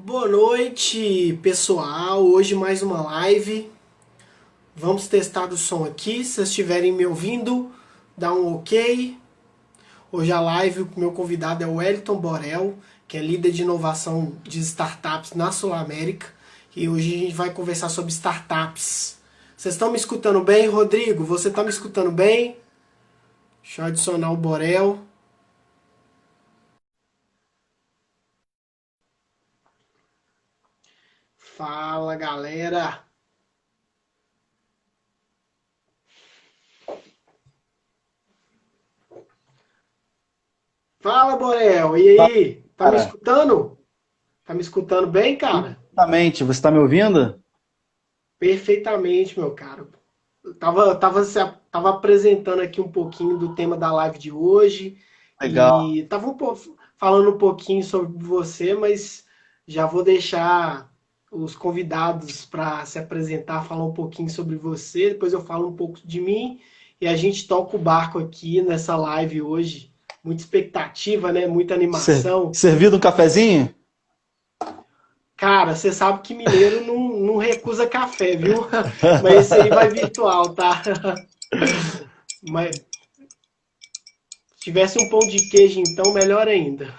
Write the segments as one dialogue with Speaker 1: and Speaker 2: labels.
Speaker 1: Boa noite, pessoal. Hoje mais uma live. Vamos testar o som aqui. Se vocês estiverem me ouvindo, dá um ok. Hoje a live, o meu convidado é o Wellington Borel, que é líder de inovação de startups na Sul América. E hoje a gente vai conversar sobre startups. Vocês estão me escutando bem, Rodrigo? Você está me escutando bem? Deixa eu adicionar o Borel. Fala, galera. Fala, Borel. E
Speaker 2: Fala,
Speaker 1: aí? Tá me
Speaker 2: cara.
Speaker 1: escutando? Tá me escutando bem, cara?
Speaker 2: Exatamente. Você está me ouvindo?
Speaker 1: Perfeitamente, meu caro. Eu tava apresentando aqui um pouquinho do tema da live de hoje
Speaker 2: Legal.
Speaker 1: e falando um pouquinho sobre você, mas já vou deixar os convidados para se apresentar, falar um pouquinho sobre você, depois eu falo um pouco de mim e a gente toca o barco aqui nessa live hoje. Muita expectativa, né? Muita animação.
Speaker 2: Servido um cafezinho?
Speaker 1: Cara, você sabe que mineiro não recusa café, viu? Mas esse aí vai virtual, tá? Mas se tivesse um pão de queijo, então, melhor ainda.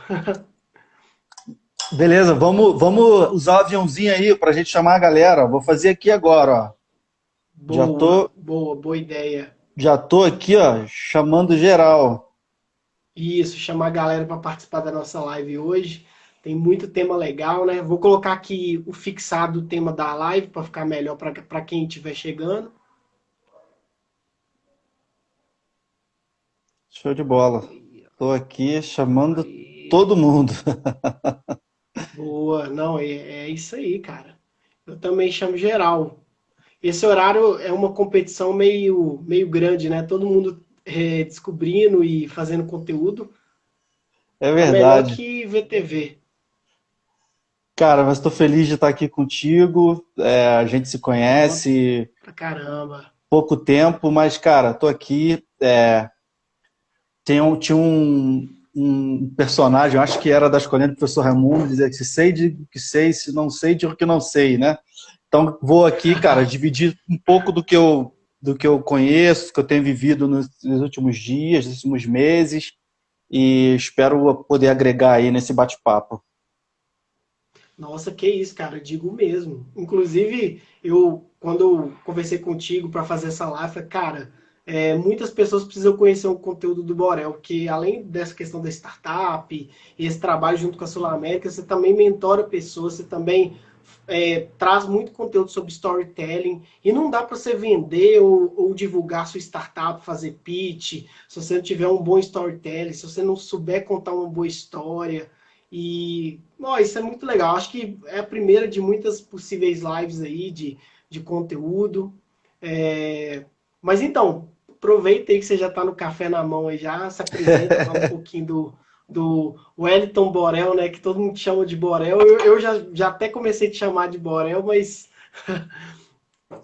Speaker 2: Beleza, vamos usar o aviãozinho aí para a gente chamar a galera. Vou fazer aqui agora, ó. Já
Speaker 1: Boa,
Speaker 2: tô,
Speaker 1: boa, boa ideia.
Speaker 2: já tô aqui, ó, chamando geral.
Speaker 1: Isso, chamar a galera para participar da nossa live hoje. Tem muito tema legal, né? Vou colocar aqui o fixado do tema da live para ficar melhor para quem estiver chegando.
Speaker 2: Show de bola.
Speaker 1: Aí,
Speaker 2: Tô aqui chamando
Speaker 1: aí.
Speaker 2: todo mundo.
Speaker 1: Boa, não, é isso aí, cara. Eu também chamo geral. Esse horário é uma competição meio grande, né? Todo mundo descobrindo e fazendo conteúdo.
Speaker 2: É
Speaker 1: Tá melhor
Speaker 2: verdade.
Speaker 1: que VTV.
Speaker 2: Cara, mas estou feliz de estar aqui contigo. A gente se
Speaker 1: Ó,
Speaker 2: conhece
Speaker 1: pra caramba.
Speaker 2: pouco tempo, mas, cara, tô aqui. Tinha um personagem, eu acho que era da escolinha do professor Raimundo, dizia que se sei, digo que sei, se não sei, digo que não sei, né? Então, vou aqui, cara, dividir um pouco do que eu conheço, do que eu tenho vivido nos últimos dias, nos últimos meses, e espero poder agregar aí nesse bate-papo.
Speaker 1: Nossa, que isso, cara, eu digo mesmo. Inclusive, quando eu conversei contigo para fazer essa live, falei, cara, muitas pessoas precisam conhecer o conteúdo do Borel, porque além dessa questão da startup e esse trabalho junto com a Sul América, você também mentora pessoas, você também traz muito conteúdo sobre storytelling e não dá para você vender ou divulgar sua startup, fazer pitch, se você não tiver um bom storytelling, se você não souber contar uma boa história. E ó, isso é muito legal. Acho que é a primeira de muitas possíveis lives aí de conteúdo. É, mas então, aproveita aí que você já está no café na mão aí já, se apresenta, fala um pouquinho do Wellington Borel, né? Que todo mundo chama de Borel. Eu já até comecei a te chamar de Borel, mas aí se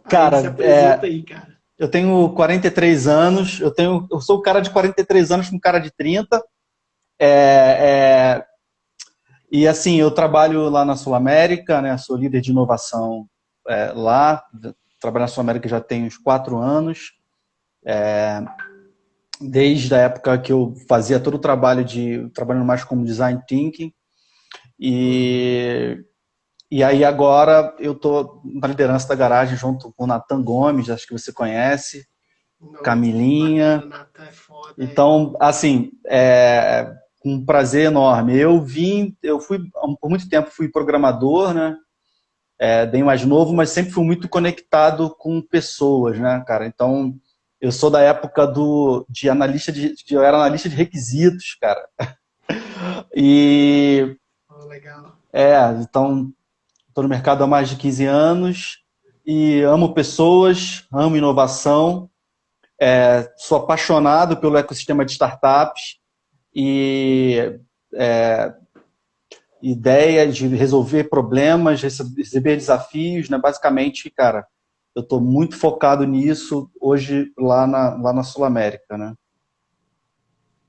Speaker 2: Cara,
Speaker 1: apresenta aí, cara.
Speaker 2: eu tenho 43 anos, eu sou o cara de 43 anos com cara de 30. É, E assim, eu trabalho lá na Sul América, né? Sou líder de inovação lá. Trabalho na Sul América já tem uns 4 anos, desde a época que eu fazia todo o trabalho trabalhando mais como design thinking.
Speaker 1: Uhum.
Speaker 2: E aí agora eu estou na liderança da garagem junto com o Natan Gomes, acho que você conhece,
Speaker 1: Não, bacana,
Speaker 2: Camilinha.
Speaker 1: Natan é foda, é.
Speaker 2: Então, assim, um prazer enorme. Eu fui, por muito tempo fui programador, né? Bem mais novo, mas sempre fui muito conectado com pessoas, né, cara? Então, eu sou da época de analista eu era analista de requisitos, cara. E
Speaker 1: Oh, legal.
Speaker 2: então estou no mercado há mais de 15 anos e amo pessoas, amo inovação, sou apaixonado pelo ecossistema de startups e ideia de resolver problemas, receber desafios, né? Basicamente, cara, eu estou muito focado nisso hoje lá na Sul América, né?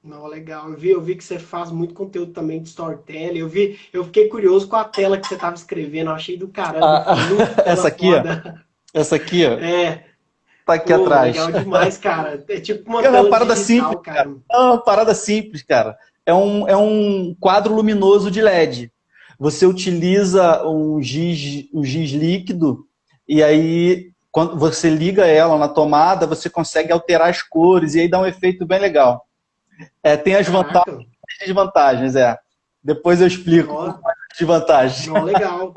Speaker 1: Não, legal. Eu vi que você faz muito conteúdo também de storytelling. Eu fiquei curioso com a tela que você estava escrevendo. Eu achei do caramba. Eu
Speaker 2: Ah,
Speaker 1: falei, tela
Speaker 2: essa aqui, ó.
Speaker 1: foda.
Speaker 2: Essa aqui, ó.
Speaker 1: É,
Speaker 2: Tá aqui
Speaker 1: pô,
Speaker 2: atrás.
Speaker 1: legal demais, cara. É tipo uma
Speaker 2: É uma
Speaker 1: tela
Speaker 2: parada simples,
Speaker 1: digital,
Speaker 2: cara.
Speaker 1: cara.
Speaker 2: É uma parada simples, cara. É um quadro luminoso de LED. Você utiliza um giz líquido e aí, quando você liga ela na tomada, você consegue alterar as cores e aí dá um efeito bem legal. Tem as vantagens
Speaker 1: Caraca.
Speaker 2: e desvantagens, é. Depois eu explico um pouco
Speaker 1: Nó,
Speaker 2: mais das desvantagens.
Speaker 1: nó, legal.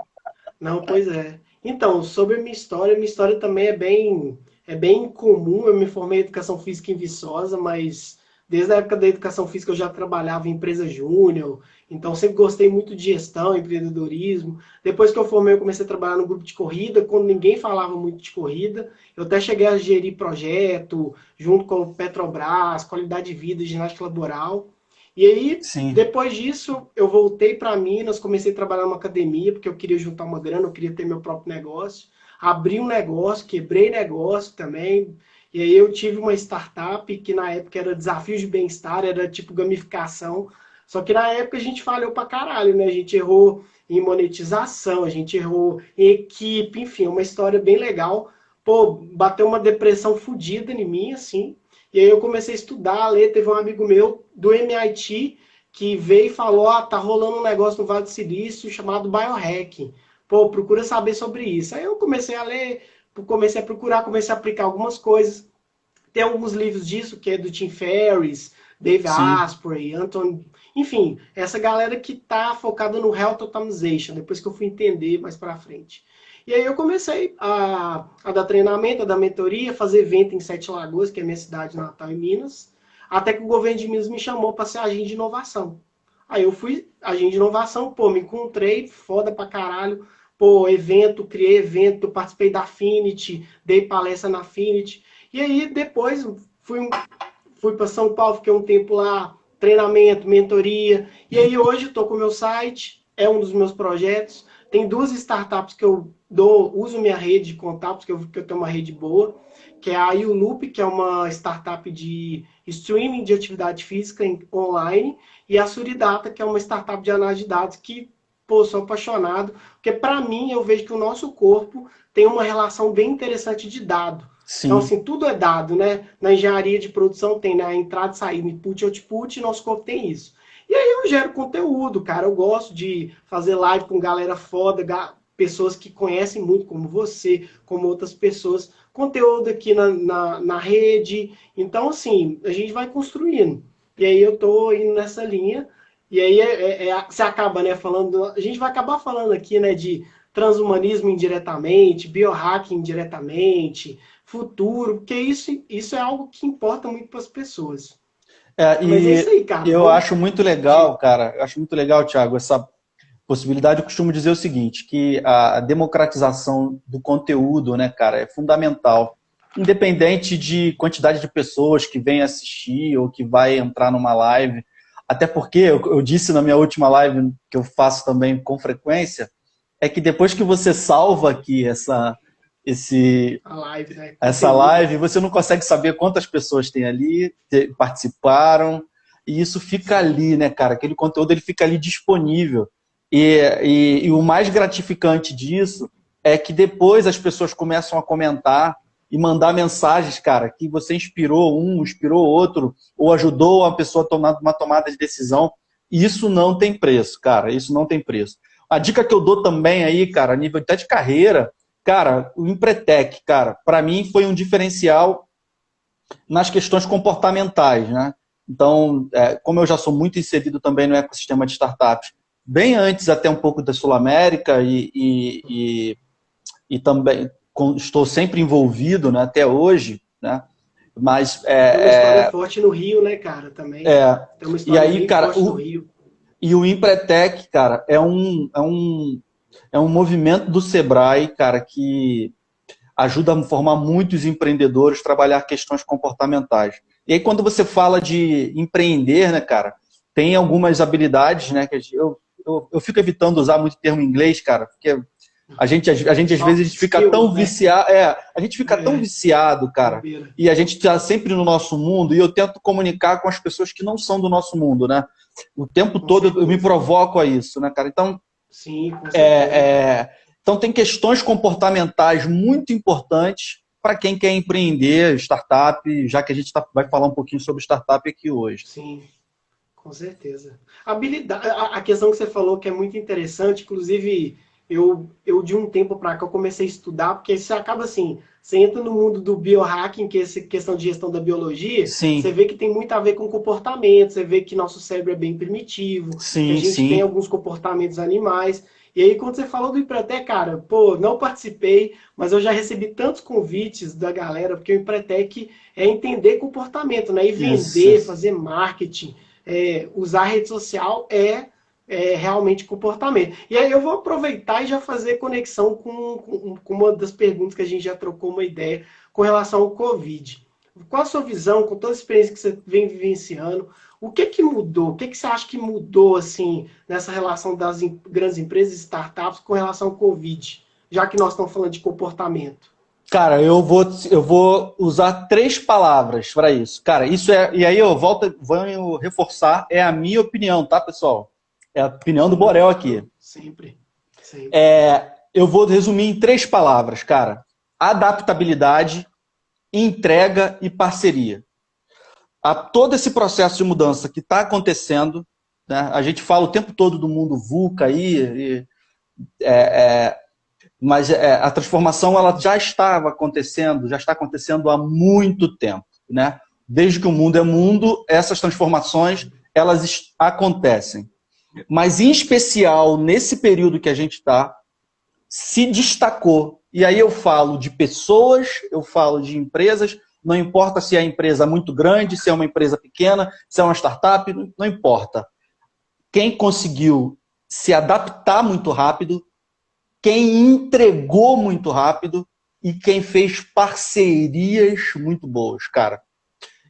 Speaker 1: Não, pois é. Então, sobre a minha história também é bem comum. Eu me formei em educação física em Viçosa, mas desde a época da educação física eu já trabalhava em empresa júnior, então sempre gostei muito de gestão, empreendedorismo. Depois que eu formei, eu comecei a trabalhar no grupo de corrida, quando ninguém falava muito de corrida. Eu até cheguei a gerir projeto junto com o Petrobras, qualidade de vida, ginástica laboral. E aí,
Speaker 2: Sim,
Speaker 1: depois disso, eu voltei para Minas, comecei a trabalhar numa academia, porque eu queria juntar uma grana, eu queria ter meu próprio negócio. Abri um negócio, quebrei negócio também. E aí eu tive uma startup que na época era desafios de bem-estar, era tipo gamificação. Só que na época a gente falhou pra caralho, né? A gente errou em monetização, a gente errou em equipe, enfim, uma história bem legal. Pô, bateu uma depressão fodida em mim, assim. E aí eu comecei a estudar, a ler. Teve um amigo meu do MIT que veio e falou: ah, tá rolando um negócio no Vale do Silício chamado biohacking. Pô, procura saber sobre isso. Aí eu comecei a ler, comecei a procurar, comecei a aplicar algumas coisas. Tem alguns livros disso, que é do Tim Ferriss, Dave
Speaker 2: sim.
Speaker 1: Asprey, Anton, enfim, essa galera que tá focada no Health Automation, depois que eu fui entender mais pra frente. E aí eu comecei a dar treinamento, a dar mentoria, fazer evento em Sete Lagoas, que é minha cidade natal em Minas, até que o governo de Minas me chamou para ser agente de inovação. Aí eu fui agente de inovação, pô, me encontrei, foda pra caralho, pô, evento, criei evento, participei da Affinity, dei palestra na Affinity, e aí depois fui para São Paulo, fiquei um tempo lá, treinamento, mentoria. E aí hoje estou com o meu site, é um dos meus projetos. Tem duas startups que eu uso minha rede de contatos, que eu tenho uma rede boa, que é a YouLoop, que é uma startup de streaming de atividade física online, e a Suridata, que é uma startup de análise de dados que, pô, sou apaixonado, porque para mim eu vejo que o nosso corpo tem uma relação bem interessante de dado. Então,
Speaker 2: Sim.
Speaker 1: assim, tudo é dado, né? Na engenharia de produção tem, né, a entrada e saída, input e output, e nosso corpo tem isso. E aí eu gero conteúdo, cara. Eu gosto de fazer live com galera foda, pessoas que conhecem muito, como você, como outras pessoas. Conteúdo aqui na rede. Então, assim, a gente vai construindo. E aí eu tô indo nessa linha. E aí você acaba, né, falando. A gente vai acabar falando aqui, né, de transhumanismo indiretamente, biohacking indiretamente, futuro, porque isso é algo que importa muito para as pessoas. Mas é isso
Speaker 2: E
Speaker 1: aí, cara.
Speaker 2: eu
Speaker 1: Vamos.
Speaker 2: acho muito legal, cara, eu acho muito legal, Thiago, essa possibilidade. Eu costumo dizer o seguinte, que a democratização do conteúdo, né, cara, é fundamental. Independente de quantidade de pessoas que vem assistir ou que vai entrar numa live. Até porque, eu disse na minha última live, que eu faço também com frequência, é que depois que você salva aqui esse,
Speaker 1: A live, né?
Speaker 2: essa
Speaker 1: Conteúdo.
Speaker 2: live, você não consegue saber quantas pessoas tem ali, participaram, e isso fica ali, né, cara? Aquele conteúdo ele fica ali disponível. E o mais gratificante disso é que depois as pessoas começam a comentar e mandar mensagens, cara, que você inspirou um, inspirou outro, ou ajudou a pessoa a tomar uma tomada de decisão. E isso não tem preço, cara. Isso não tem preço. A dica que eu dou também aí, cara, a nível até de carreira, cara, o Empretec, cara, para mim foi um diferencial nas questões comportamentais, né? Então, como eu já sou muito inserido também no ecossistema de startups, bem antes até um pouco da Sul América e também estou sempre envolvido, né, até hoje, né? Mas
Speaker 1: Tem uma história forte no Rio, né, cara, também. Tem uma
Speaker 2: e
Speaker 1: história
Speaker 2: aí,
Speaker 1: bem
Speaker 2: cara,
Speaker 1: forte no Rio.
Speaker 2: o Empretec, cara, é um movimento do Sebrae, cara, que ajuda a formar muitos empreendedores, trabalhar questões comportamentais. E aí, quando você fala de empreender, né, cara, tem algumas habilidades, né, que eu fico evitando usar muito termo em inglês, cara, porque A gente às
Speaker 1: Soft
Speaker 2: vezes fica
Speaker 1: skills,
Speaker 2: tão
Speaker 1: né?
Speaker 2: viciado, a gente fica tão viciado, cara,
Speaker 1: Bobeira.
Speaker 2: e a gente está sempre no nosso mundo, e eu tento comunicar com as pessoas que não são do nosso mundo, né? O tempo
Speaker 1: Com
Speaker 2: todo eu me
Speaker 1: certeza.
Speaker 2: provoco a isso, né, cara? Então,
Speaker 1: Sim, com certeza.
Speaker 2: é, é, então tem questões comportamentais muito importantes para quem quer empreender, startup, já que a gente vai falar um pouquinho sobre startup aqui hoje.
Speaker 1: Sim, com certeza. Habilidade, a questão que você falou que é muito interessante, inclusive eu de um tempo para cá eu comecei a estudar, porque você acaba assim, você entra no mundo do biohacking, que é essa questão de gestão da biologia, você
Speaker 2: Sim,
Speaker 1: vê que tem muito a ver com comportamento, você vê que nosso cérebro é bem primitivo, que a
Speaker 2: sim,
Speaker 1: gente tem
Speaker 2: sim.
Speaker 1: alguns comportamentos animais. E aí, quando você falou do Empretec, cara, pô, não participei, mas eu já recebi tantos convites da galera, porque o Empretec é entender comportamento, né? E
Speaker 2: Isso,
Speaker 1: vender,
Speaker 2: isso.
Speaker 1: fazer marketing, usar a rede social é realmente comportamento. E aí eu vou aproveitar e já fazer conexão com uma das perguntas que a gente já trocou uma ideia com relação ao Covid. Qual a sua visão, com toda a experiência que você vem vivenciando, o que que mudou? O que que você acha que mudou assim nessa relação das grandes empresas e startups com relação ao Covid? Já que nós estamos falando de comportamento.
Speaker 2: Cara, eu vou usar três palavras para isso. Cara, isso é. E aí eu volto, vou reforçar, é a minha opinião, tá, pessoal? É a opinião do
Speaker 1: Sim,
Speaker 2: Borel aqui.
Speaker 1: claro, sempre, sempre.
Speaker 2: Eu vou resumir em três palavras, cara: adaptabilidade, entrega e parceria. Todo esse processo de mudança que está acontecendo, né? A gente fala o tempo todo do mundo VUCA aí, mas a transformação ela já estava acontecendo, já está acontecendo há muito tempo, né? Desde que o mundo é mundo, essas transformações elas acontecem. Mas em especial nesse período que a gente está, se destacou. E aí eu falo de pessoas, eu falo de empresas, não importa se é a empresa muito grande, se é uma empresa pequena, se é uma startup, não importa. Quem conseguiu se adaptar muito rápido, quem entregou muito rápido e quem fez parcerias muito boas, cara.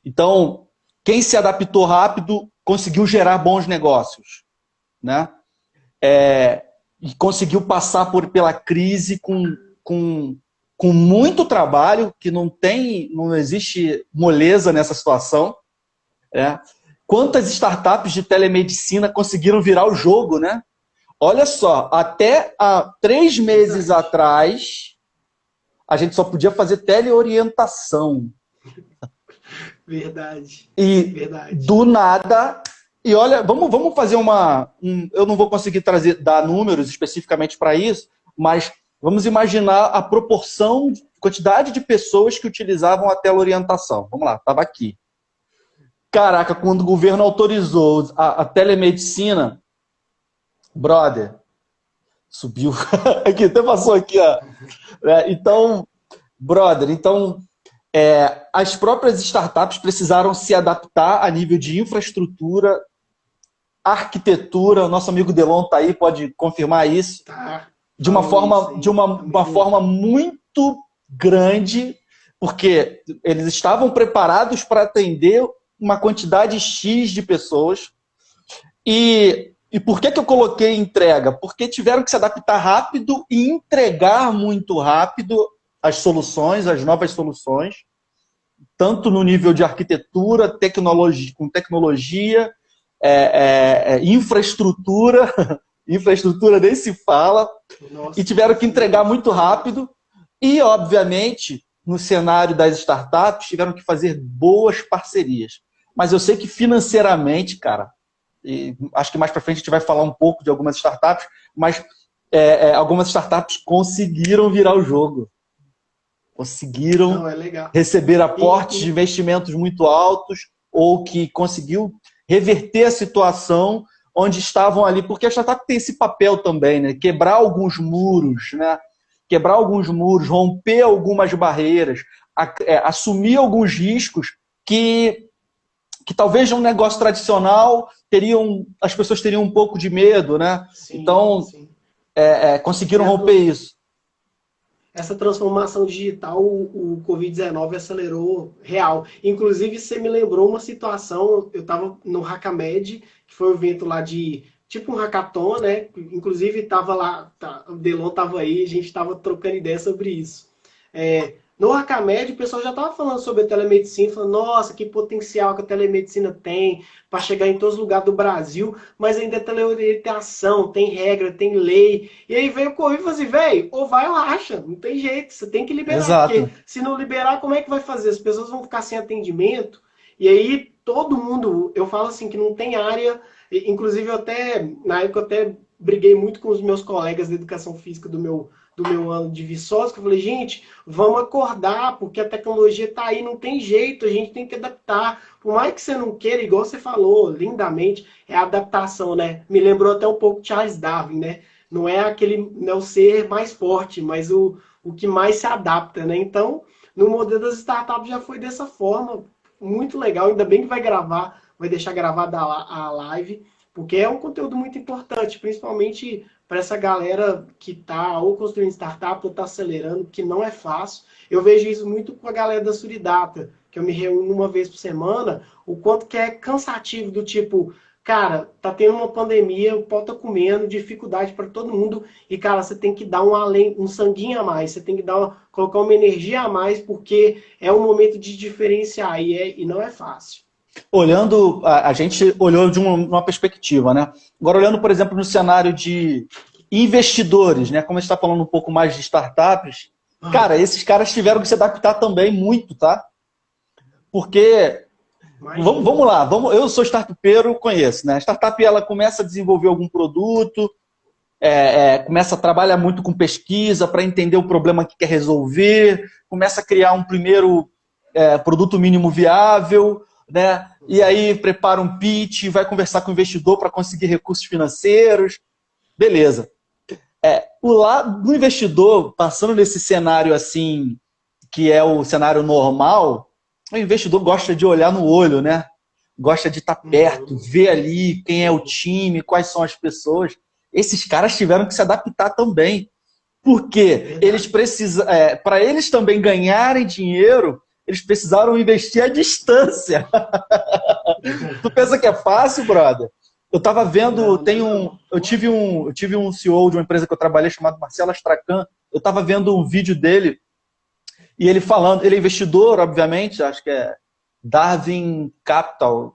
Speaker 2: Então, quem se adaptou rápido conseguiu gerar bons negócios, né? E conseguiu passar pela crise com, com muito trabalho, que não existe moleza nessa situação. Né? Quantas startups de telemedicina conseguiram virar o jogo, né? Olha só, até há 3 meses
Speaker 1: Verdade,
Speaker 2: atrás, a gente só podia fazer teleorientação.
Speaker 1: verdade,
Speaker 2: E
Speaker 1: verdade.
Speaker 2: do nada. E olha, vamos fazer eu não vou conseguir dar números especificamente para isso, mas vamos imaginar a proporção, quantidade de pessoas que utilizavam a teleorientação. Vamos lá, estava aqui. Caraca, quando o governo autorizou a telemedicina, brother, subiu. Aqui, até passou aqui, ó. Então, brother, as próprias startups precisaram se adaptar a nível de infraestrutura, arquitetura. O nosso amigo Delon está aí, pode confirmar isso,
Speaker 1: Tá,
Speaker 2: de uma
Speaker 1: falou isso
Speaker 2: forma, de
Speaker 1: aí,
Speaker 2: uma,
Speaker 1: tamo
Speaker 2: uma
Speaker 1: junto.
Speaker 2: forma muito grande, porque eles estavam preparados para atender uma quantidade X de pessoas. E por que eu coloquei entrega? Porque tiveram que se adaptar rápido e entregar muito rápido as soluções, as novas soluções, tanto no nível de arquitetura, com tecnologia, infraestrutura, infraestrutura nem se fala, e
Speaker 1: Nossa,
Speaker 2: tiveram que entregar
Speaker 1: sim,
Speaker 2: muito rápido. E, obviamente, no cenário das startups, tiveram que fazer boas parcerias. Mas eu sei que financeiramente, cara, e acho que mais para frente a gente vai falar um pouco de algumas startups, mas algumas startups conseguiram virar o jogo. Conseguiram
Speaker 1: não, é legal.
Speaker 2: receber
Speaker 1: E,
Speaker 2: aportes de
Speaker 1: e
Speaker 2: investimentos muito altos ou que conseguiu reverter a situação onde estavam ali, porque a startup tem esse papel também, né? Quebrar alguns muros, né? Quebrar alguns muros, romper algumas barreiras, assumir alguns riscos que talvez num negócio tradicional as pessoas teriam um pouco de medo, né?
Speaker 1: sim,
Speaker 2: Então,
Speaker 1: sim.
Speaker 2: conseguiram
Speaker 1: É
Speaker 2: romper isso.
Speaker 1: essa transformação digital, o Covid-19 acelerou real. Inclusive, você me lembrou uma situação, eu estava no Hackamed, que foi o evento lá de tipo um hackathon, né? Inclusive tava lá, o Delon tava aí, a gente tava trocando ideia sobre isso. No Hackamed, o pessoal já estava falando sobre a telemedicina, falando, nossa, que potencial que a telemedicina tem para chegar em todos os lugares do Brasil, mas ainda tem ação, tem regra, tem lei. E aí veio o Covid e falou assim, velho, ou vai ou racha, não tem jeito, você tem que liberar, porque
Speaker 2: Exato.
Speaker 1: se não liberar, como é que vai fazer? As pessoas vão ficar sem atendimento, e aí todo mundo, eu falo assim, que não tem área, inclusive eu até, na época eu até briguei muito com os meus colegas de educação física do meu ano de Viçosa, que eu falei, gente, vamos acordar, porque a tecnologia está aí, não tem jeito, a gente tem que adaptar. Por mais que você não queira, igual você falou lindamente, é a adaptação, né? Me lembrou até um pouco Charles Darwin, né? Não é aquele, não é o ser mais forte, mas o que mais se adapta, né? Então, no modelo das startups já foi dessa forma, muito legal, ainda bem que vai gravar, vai deixar gravada a live, porque é um conteúdo muito importante, principalmente para essa galera que está ou construindo startup ou está acelerando, que não é fácil. Eu vejo isso muito com a galera da Suridata, que eu me reúno uma vez por semana, o quanto que é cansativo do tipo, cara, tá tendo uma pandemia, o pau tá comendo, dificuldade para todo mundo, e cara, você tem que dar um sanguinho a mais, você tem que colocar uma energia a mais, porque é um momento de diferenciar, e não é fácil.
Speaker 2: Olhando, a gente olhou de uma perspectiva, né? Agora, olhando, por exemplo, no cenário de investidores, né? Como a gente está falando um pouco mais de startups, cara, esses caras tiveram que se adaptar também muito, tá? Porque,
Speaker 1: Imagina.
Speaker 2: vamos lá, eu sou startupeiro, conheço, né? A startup, ela começa a desenvolver algum produto, começa a trabalhar muito com pesquisa para entender o problema que quer resolver, começa a criar um primeiro produto mínimo viável, né? E aí prepara um pitch, vai conversar com o investidor para conseguir recursos financeiros, beleza. O lado do investidor, passando nesse cenário assim, que é o cenário normal, o investidor gosta de olhar no olho, né? Gosta de estar perto,
Speaker 1: Uhum.
Speaker 2: ver ali quem é o time, quais são as pessoas. Esses caras tiveram que se adaptar também. Porque eles
Speaker 1: Verdade.
Speaker 2: precisam, para eles também ganharem dinheiro, eles precisaram investir à distância. Tu pensa que é fácil, brother? Eu tava vendo,
Speaker 1: Não, não é não.
Speaker 2: eu tive um CEO de uma empresa que eu trabalhei chamado Marcelo Astracan. Eu tava vendo um vídeo dele e ele falando, ele é investidor, obviamente, acho que é Darwin Capital,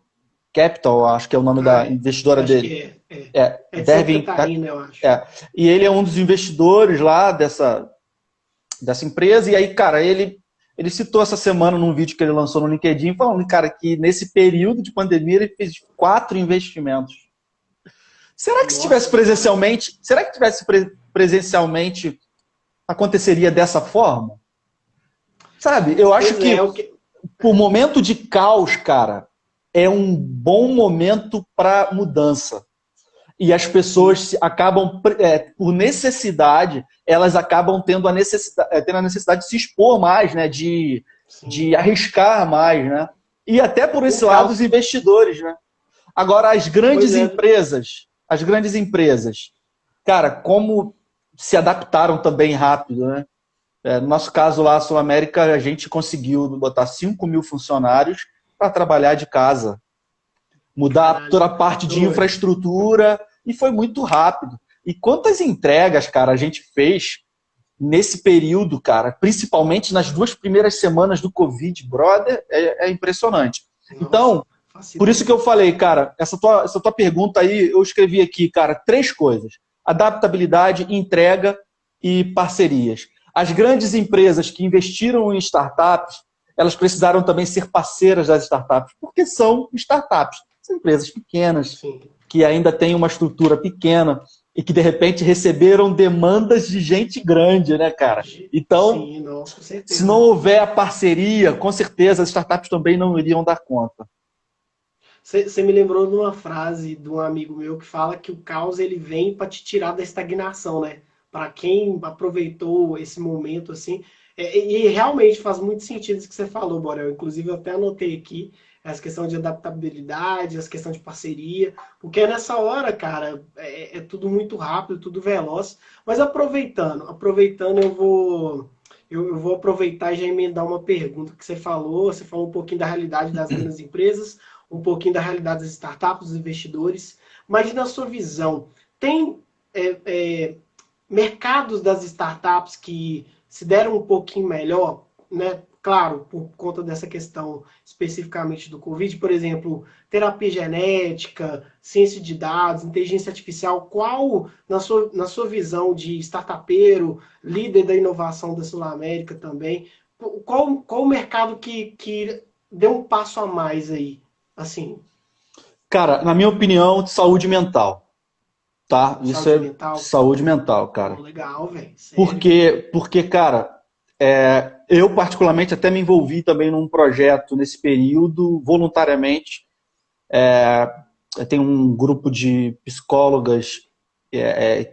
Speaker 2: acho que é o nome
Speaker 1: Ah,
Speaker 2: da
Speaker 1: é.
Speaker 2: investidora
Speaker 1: Acho
Speaker 2: dele.
Speaker 1: que é. É de Santa
Speaker 2: Darwin,
Speaker 1: Catarina, eu acho.
Speaker 2: é. E ele é um dos investidores lá dessa empresa. E aí, cara, ele citou essa semana num vídeo que ele lançou no LinkedIn, falando, cara, que nesse período de pandemia ele fez 4 investimentos. Será que se tivesse
Speaker 1: Nossa senhora.
Speaker 2: presencialmente, presencialmente aconteceria dessa forma? Sabe? Eu acho
Speaker 1: Pois é,
Speaker 2: que
Speaker 1: o que.
Speaker 2: o momento de caos, cara, é um bom momento para mudança. E as
Speaker 1: Sim,
Speaker 2: pessoas acabam, por necessidade, elas acabam tendo a necessidade de se expor mais, né? De
Speaker 1: sim.
Speaker 2: arriscar mais, né? E até por
Speaker 1: O
Speaker 2: esse lado os
Speaker 1: caos.
Speaker 2: investidores, né? Agora,
Speaker 1: Pois é.
Speaker 2: as grandes empresas, cara, como se adaptaram também rápido, né? No nosso caso lá, a Sul América, a gente conseguiu botar 5.000 funcionários para trabalhar de casa, mudar
Speaker 1: Caralho.
Speaker 2: toda a parte de
Speaker 1: Oi.
Speaker 2: infraestrutura e foi muito rápido. E quantas entregas, cara, a gente fez nesse período, cara, principalmente nas 2 primeiras semanas do Covid, brother, é impressionante.
Speaker 1: Nossa,
Speaker 2: Então,
Speaker 1: faço
Speaker 2: por isso que
Speaker 1: ideia.
Speaker 2: eu falei, cara, essa tua pergunta aí, eu escrevi aqui, cara, 3 coisas: adaptabilidade, entrega e parcerias. As grandes empresas que investiram em startups, elas precisaram também ser parceiras das startups, porque são startups, são empresas pequenas,
Speaker 1: Sim.
Speaker 2: que ainda têm uma estrutura pequena e que de repente receberam demandas de gente grande, né, cara? Então,
Speaker 1: Sim, não, com
Speaker 2: se não
Speaker 1: certeza.
Speaker 2: houver a parceria, com certeza as startups também não iriam dar conta.
Speaker 1: Você me lembrou de uma frase de um amigo meu que fala que o caos ele vem para te tirar da estagnação, né? Para quem aproveitou esse momento assim, e realmente faz muito sentido isso que você falou, Borel. Inclusive eu até anotei aqui essa questão de adaptabilidade, essa questão de parceria, porque nessa hora, cara, é tudo muito rápido, tudo veloz. Mas aproveitando, eu vou aproveitar e já emendar uma pergunta que você falou. Você falou um pouquinho da realidade das grandes empresas, um pouquinho da realidade das startups, dos investidores. mas na sua visão, tem mercados das startups que se deram um pouquinho melhor, né? Claro, por conta dessa questão especificamente do Covid, por exemplo, terapia genética, ciência de dados, inteligência artificial, qual, na sua visão de startupeiro, líder da inovação da Sul América também, qual o mercado que deu um passo a mais aí? Assim,
Speaker 2: Cara, na minha opinião, de saúde mental, tá? Isso
Speaker 1: saúde
Speaker 2: é
Speaker 1: mental?
Speaker 2: saúde mental,
Speaker 1: Pô,
Speaker 2: cara.
Speaker 1: legal, velho. Sério.
Speaker 2: Porque, cara, eu particularmente até me envolvi também num projeto nesse período, voluntariamente. Tem um grupo de psicólogas,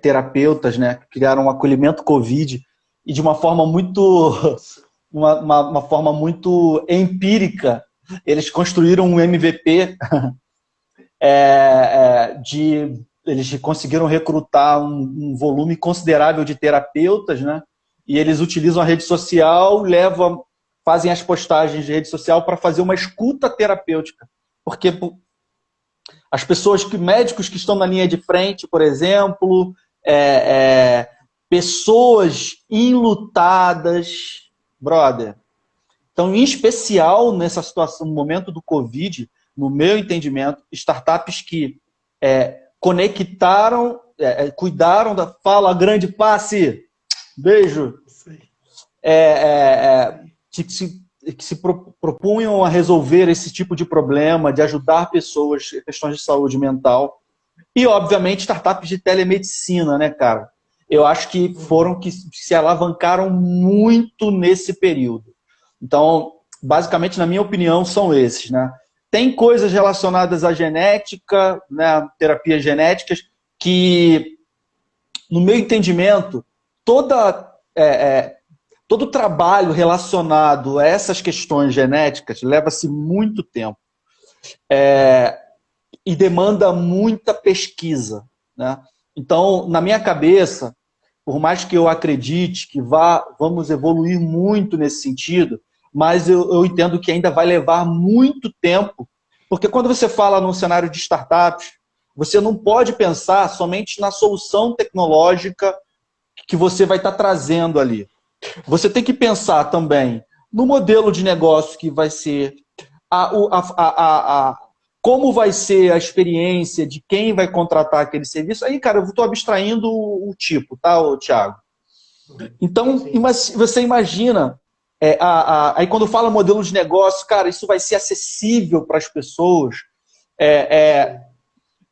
Speaker 2: terapeutas, né, que criaram um acolhimento Covid e de uma forma muito,
Speaker 1: Nossa.
Speaker 2: uma forma muito empírica, eles construíram um MVP eles conseguiram recrutar um volume considerável de terapeutas, né? E eles utilizam a rede social, fazem as postagens de rede social para fazer uma escuta terapêutica. Porque as pessoas, médicos que estão na linha de frente, por exemplo, pessoas enlutadas, brother. Então, em especial nessa situação, no momento do Covid, no meu entendimento, startups que conectaram, cuidaram da fala grande passe, beijo, que se propunham a resolver esse tipo de problema, de ajudar pessoas em questões de saúde mental. E, obviamente, startups de telemedicina, né, cara? Eu acho que foram que se alavancaram muito nesse período. Então, basicamente, na minha opinião, são esses, né? Tem coisas relacionadas à genética, né, terapias genéticas, que, no meu entendimento, todo o trabalho relacionado a essas questões genéticas leva-se muito tempo e demanda muita pesquisa, né? Então, na minha cabeça, por mais que eu acredite que vamos evoluir muito nesse sentido, mas eu entendo que ainda vai levar muito tempo, porque quando você fala num cenário de startups, você não pode pensar somente na solução tecnológica que você vai estar trazendo ali. Você tem que pensar também no modelo de negócio que vai ser, como vai ser a experiência de quem vai contratar aquele serviço. Aí, cara, eu estou abstraindo o tipo, tá, Thiago? Então, você imagina, aí quando fala modelo de negócio, cara, isso vai ser acessível para as pessoas.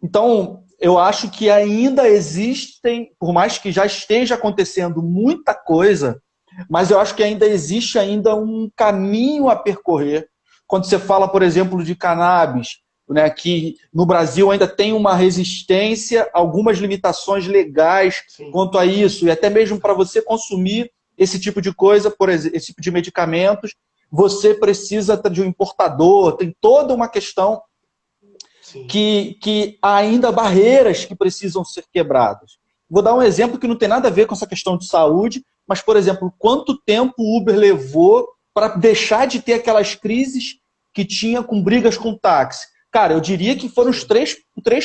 Speaker 2: Então, eu acho que ainda existem, por mais que já esteja acontecendo muita coisa, mas eu acho que ainda existe ainda um caminho a percorrer. Quando você fala, por exemplo, de cannabis, né, que no Brasil ainda tem uma resistência, algumas limitações legais quanto a isso, e até mesmo para você consumir esse tipo de coisa, por exemplo, esse tipo de medicamentos, você precisa de um importador, tem toda uma questão que há ainda barreiras que precisam ser quebradas. Vou dar um exemplo que não tem nada a ver com essa questão de saúde, mas, por exemplo, quanto tempo o Uber levou para deixar de ter aquelas crises que tinha com brigas com táxi? Cara, eu diria que foram uns 3,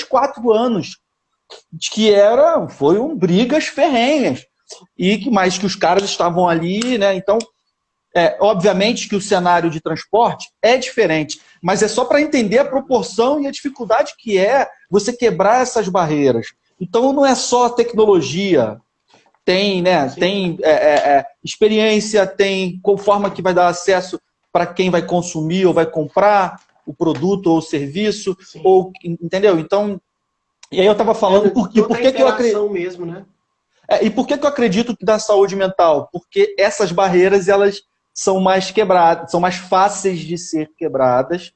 Speaker 2: 4 anos que foram brigas ferrenhas. Mas que os caras estavam ali, né? Então, obviamente que o cenário de transporte é diferente, mas é só para entender a proporção e a dificuldade que é você quebrar essas barreiras. Então, não é só a tecnologia. Tem, né, tem experiência, tem qual forma que vai dar acesso para quem vai consumir ou vai comprar o produto ou o serviço, entendeu? Então, e aí eu estava falando por que eu acredito
Speaker 1: mesmo, né?
Speaker 2: E por que eu acredito que da saúde mental? Porque essas barreiras elas são mais quebradas, são mais fáceis de ser quebradas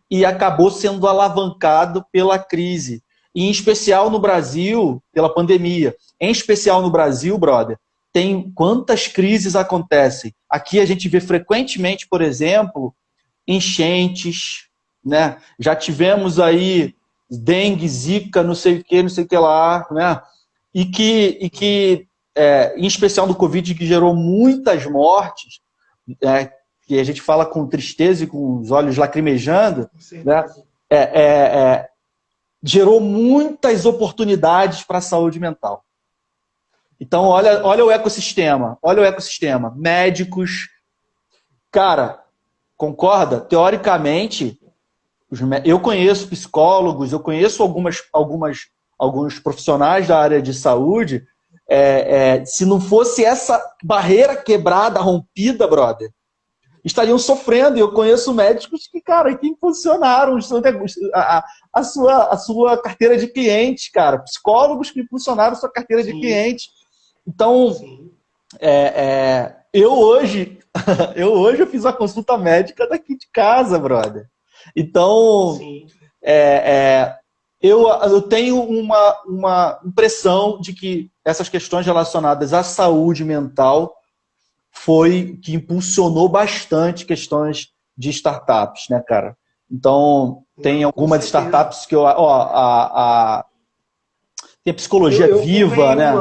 Speaker 2: e acabou sendo alavancado pela crise. E, em especial no Brasil, pela pandemia. Em especial no Brasil, brother, tem quantas crises acontecem. Aqui a gente vê frequentemente, por exemplo, enchentes, né? Já tivemos aí dengue, zika, não sei o que lá, né? E que em especial no Covid, que gerou muitas mortes, que a gente fala com tristeza e com os olhos lacrimejando, né? gerou muitas oportunidades para a saúde mental. Então, olha o ecossistema. Olha o ecossistema. Médicos. Cara, concorda? Teoricamente, eu conheço psicólogos, eu conheço alguns profissionais da área de saúde. Se não fosse essa barreira quebrada, rompida, brother, estariam sofrendo. E eu conheço médicos que, cara, que impulsionaram a sua carteira de clientes, cara. Psicólogos que impulsionaram a sua carteira de clientes. Então, eu hoje eu fiz uma consulta médica daqui de casa, brother. Então, eu tenho uma impressão de que essas questões relacionadas à saúde mental foi que impulsionou bastante questões de startups, né, cara? Então, tem algumas startups que tem a Psicologia Viva, né?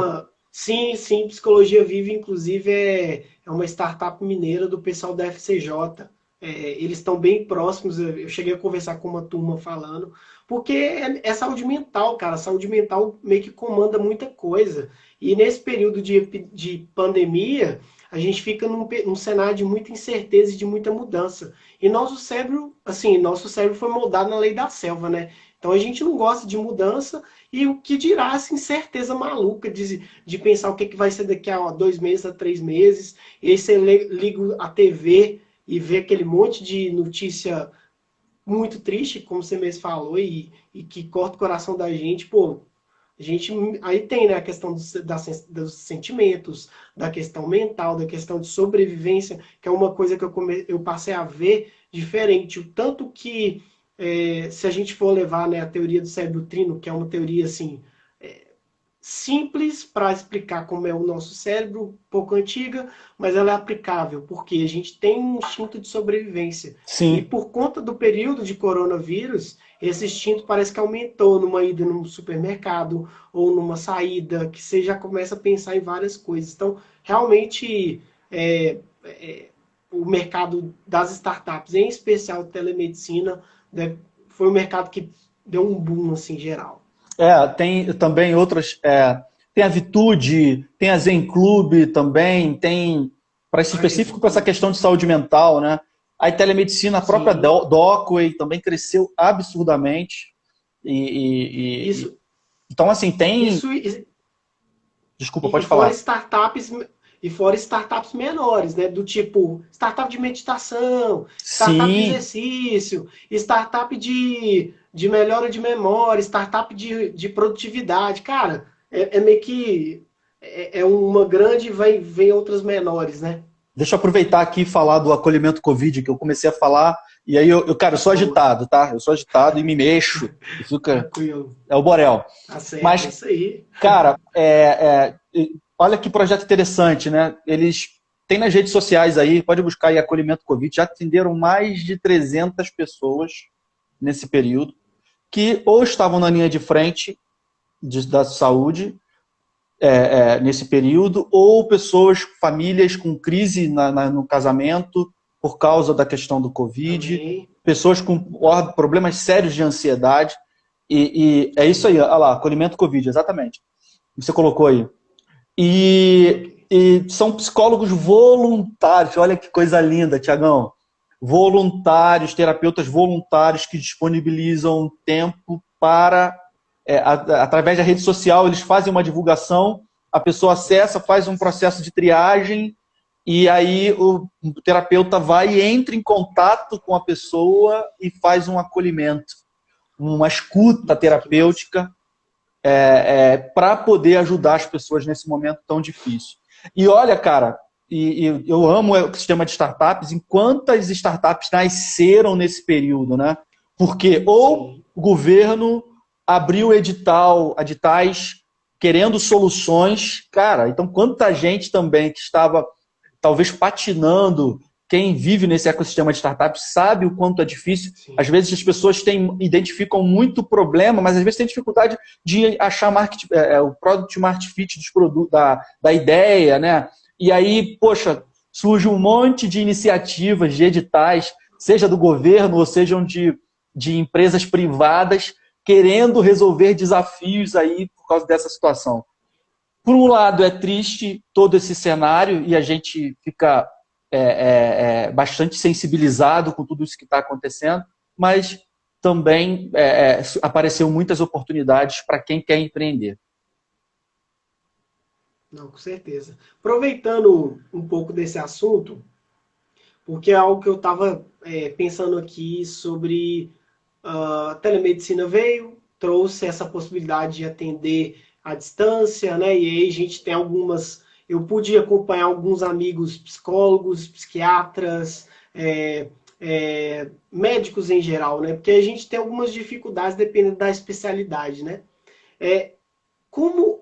Speaker 1: Sim, Psicologia Viva, inclusive, é uma startup mineira do pessoal da FCJ. Eles estão bem próximos, eu cheguei a conversar com uma turma falando, porque é saúde mental, cara. Saúde mental meio que comanda muita coisa. E nesse período de pandemia, a gente fica num cenário de muita incerteza e de muita mudança. E nosso cérebro foi moldado na lei da selva, né? Então a gente não gosta de mudança, e o que dirá essa incerteza maluca de pensar o que vai ser daqui a 2 meses, a 3 meses, e aí você liga a TV e vê aquele monte de notícia muito triste, como você mesmo falou, e que corta o coração da gente. Pô, a gente aí tem, né, a questão dos sentimentos, da questão mental, da questão de sobrevivência, que é uma coisa que eu passei a ver diferente. O tanto que, se a gente for levar, né, a teoria do cérebro trino, que é uma teoria assim, simples para explicar como é o nosso cérebro, um pouco antiga, mas ela é aplicável, porque a gente tem um instinto de sobrevivência.
Speaker 2: Sim.
Speaker 1: E por conta do período de coronavírus, esse instinto parece que aumentou numa ida num supermercado ou numa saída, que você já começa a pensar em várias coisas. Então, realmente, o mercado das startups, em especial telemedicina, foi um mercado que deu um boom assim, geral.
Speaker 2: Tem também outras. Tem a Vitude, tem a Zen Club também, tem para específico para essa questão de saúde mental, né? A telemedicina, a própria Docway também cresceu absurdamente. Então, assim, tem. Desculpa, pode falar.
Speaker 1: Fora startups menores, né? Do tipo, startup de meditação, startup de exercício, startup de melhora de memória, startup de produtividade. Cara, meio que uma grande, vem outras menores, né?
Speaker 2: Deixa eu aproveitar aqui e falar do acolhimento Covid, que eu comecei a falar, e aí, cara, eu sou agitado, tá? Eu sou agitado e me mexo. E fica... É o Borel.
Speaker 1: Tá certo,
Speaker 2: mas,
Speaker 1: é isso aí.
Speaker 2: Cara, olha que projeto interessante, né? Eles têm nas redes sociais aí, pode buscar aí acolhimento Covid, já atenderam mais de 300 pessoas nesse período, que ou estavam na linha de frente da saúde nesse período, ou pessoas, famílias com crise no casamento por causa da questão do Covid, pessoas com problemas sérios de ansiedade, e é isso aí, olha lá, acolhimento Covid, exatamente. Você colocou aí. E são psicólogos voluntários, olha que coisa linda, Tiagão. Voluntários, terapeutas voluntários que disponibilizam tempo para, através da rede social, eles fazem uma divulgação, a pessoa acessa, faz um processo de triagem, e aí o terapeuta vai e entra em contato com a pessoa e faz um acolhimento, uma escuta terapêutica, para poder ajudar as pessoas nesse momento tão difícil. E olha, cara, eu amo o sistema de startups, quantas startups nasceram nesse período, né? Porque ou o governo abriu editais querendo soluções, cara, então quanta gente também que estava talvez patinando. Quem vive nesse ecossistema de startups sabe o quanto é difícil. Sim. Às vezes as pessoas identificam muito problema, mas às vezes tem dificuldade de achar o product market fit dos produtos, da ideia, né? E aí, poxa, surge um monte de iniciativas, de editais, seja do governo ou sejam de empresas privadas, querendo resolver desafios aí por causa dessa situação. Por um lado, é triste todo esse cenário e a gente fica bastante sensibilizado com tudo isso que está acontecendo, mas também apareceu muitas oportunidades para quem quer empreender.
Speaker 1: Não, com certeza. Aproveitando um pouco desse assunto, porque é algo que eu estava pensando aqui sobre a telemedicina veio, trouxe essa possibilidade de atender à distância, né? E aí a gente tem algumas. Eu pude acompanhar alguns amigos psicólogos, psiquiatras, médicos em geral, né? Porque a gente tem algumas dificuldades dependendo da especialidade, né? É, como,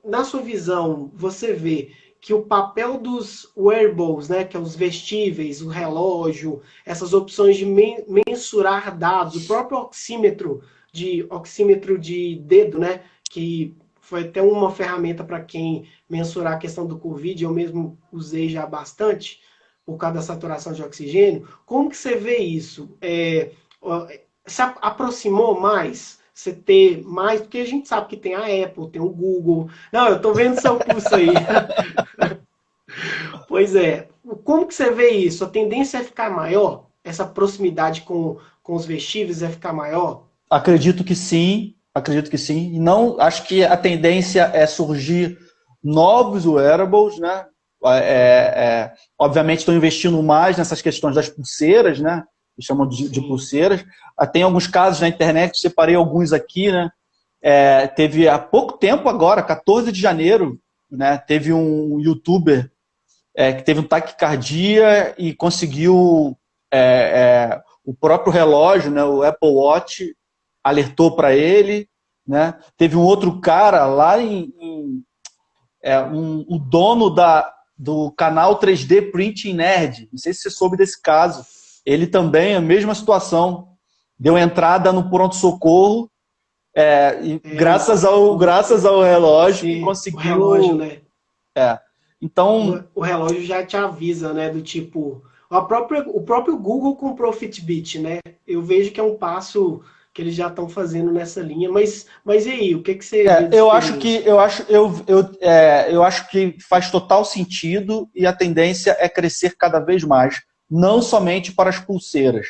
Speaker 1: na sua visão, você vê que o papel dos wearables, né, que é os vestíveis, o relógio, essas opções de mensurar dados, o próprio oxímetro de dedo, né, que foi até uma ferramenta para quem mensurar a questão do Covid, eu mesmo usei já bastante, por causa da saturação de oxigênio. Como que você vê isso? Se aproximou mais? Você ter mais, porque a gente sabe que tem a Apple, tem o Google. Não, eu tô vendo seu curso aí. Pois é. Como que você vê isso? A tendência é ficar maior? Essa proximidade com os vestíveis é ficar maior?
Speaker 2: Acredito que sim, acredito que sim. E não, acho que a tendência é surgir novos wearables, né? Obviamente estão investindo mais nessas questões das pulseiras, né? Que chamam de pulseiras. Tem alguns casos na internet, separei alguns aqui, né? Teve há pouco tempo agora, 14 de janeiro, né? Teve um youtuber que teve um taquicardia e conseguiu o próprio relógio, né? O Apple Watch alertou para ele, né? Teve um outro cara lá o dono do canal 3D Printing Nerd, não sei se você soube desse caso, ele também, a mesma situação, deu entrada no pronto-socorro, graças ao relógio que conseguiu...
Speaker 1: O relógio, né?
Speaker 2: Então...
Speaker 1: O relógio já te avisa, né? Do tipo... O próprio Google comprou o Fitbit, né? Eu vejo que é um passo que eles já estão fazendo nessa linha, mas e aí, o que você vê de
Speaker 2: eu acho que faz total sentido e a tendência é crescer cada vez mais, não somente para as pulseiras.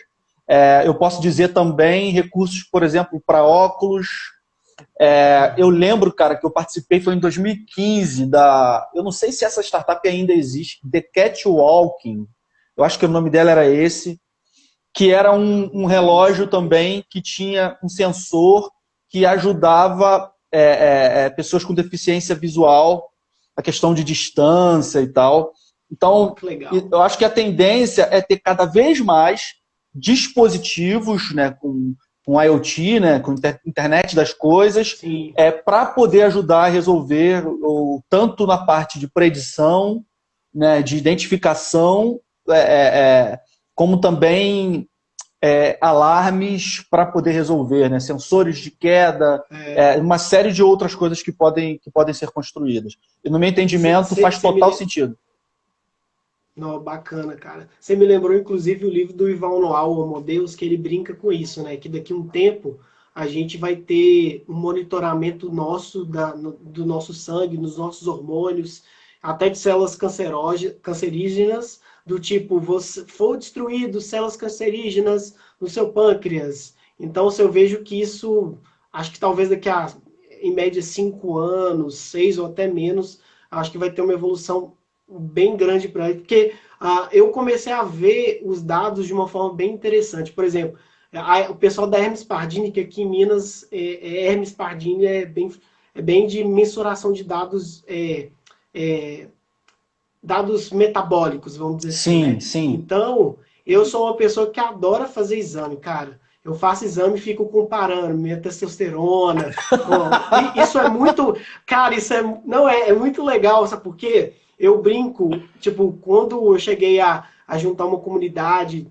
Speaker 2: Eu posso dizer também recursos, por exemplo, para óculos. Eu lembro, cara, que eu participei, foi em 2015, eu não sei se essa startup ainda existe, The Catwalking, eu acho que o nome dela era esse, que era um relógio também que tinha um sensor que ajudava pessoas com deficiência visual, a questão de distância e tal. Então, eu acho que a tendência é ter cada vez mais dispositivos, né, com IoT, né, com internet das coisas, para poder ajudar a resolver, tanto na parte de predição, né, de identificação, como também alarmes para poder resolver, né? Sensores de queda, uma série de outras coisas que podem ser construídas. E no meu entendimento faz total sentido.
Speaker 1: Não, bacana, cara. Você me lembrou, inclusive, o livro do Yuval Noah Homo Deus, que ele brinca com isso, né? Que daqui a um tempo a gente vai ter um monitoramento nosso do nosso sangue, dos nossos hormônios, até de células cancerígenas, do tipo, for destruído células cancerígenas no seu pâncreas. Então, se eu vejo que isso, acho que talvez daqui a, em média, 5 anos, 6 ou até menos, acho que vai ter uma evolução bem grande para ele, porque eu comecei a ver os dados de uma forma bem interessante. Por exemplo, o pessoal da Hermes Pardini, que aqui em Minas, Hermes Pardini é bem de mensuração de dados, dados metabólicos, vamos dizer assim, né?
Speaker 2: Sim.
Speaker 1: Então, eu sou uma pessoa que adora fazer exame, cara. Eu faço exame e fico comparando minha testosterona. Isso é muito... Cara, isso é muito legal, sabe por quê? Eu brinco, tipo, quando eu cheguei a juntar uma comunidade,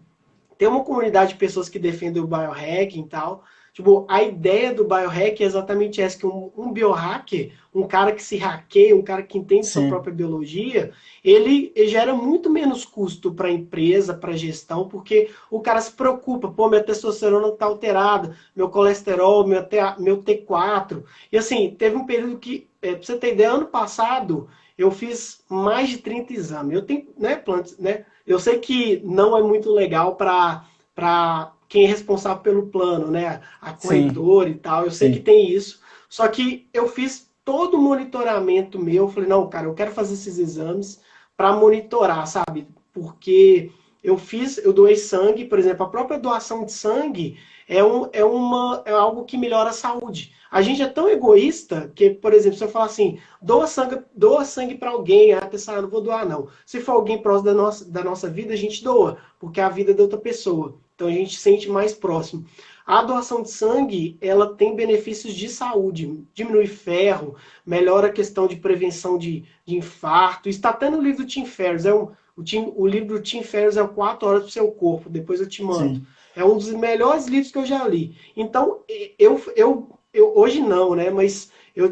Speaker 1: tem uma comunidade de pessoas que defendem o biohacking e tal, Tipo, a ideia do biohack é exatamente essa, que um biohacker, um cara que se hackeia, um cara que entende sua
Speaker 2: Sim,
Speaker 1: própria biologia, ele gera muito menos custo para a empresa, para a gestão, porque o cara se preocupa, pô, minha testosterona está alterada, meu colesterol, meu T4. E assim, teve um período que, para você ter ideia, ano passado, eu fiz mais de 30 exames. Eu tenho, né, plantas, né? Eu sei que não é muito legal para quem é responsável pelo plano, né? A
Speaker 2: sim,
Speaker 1: corretora e tal. Eu sei que
Speaker 2: sim,
Speaker 1: tem isso. Só que eu fiz todo o monitoramento meu. Eu falei, não, cara, eu quero fazer esses exames para monitorar, sabe? Porque eu doei sangue, por exemplo, a própria doação de sangue é algo que melhora a saúde. A gente é tão egoísta que, por exemplo, se eu falar assim, doa sangue para alguém, a pessoa, não vou doar, não. Se for alguém próximo da nossa vida, a gente doa, porque é a vida da outra pessoa. Então a gente se sente mais próximo. A doação de sangue, ela tem benefícios de saúde, diminui ferro, melhora a questão de prevenção de infarto. Está até no livro do Tim Ferriss, o livro do Tim Ferriss é 4 horas para o seu corpo, depois eu te mando.
Speaker 2: sim.
Speaker 1: É um dos melhores livros que eu já li. Então, hoje não, né? Mas eu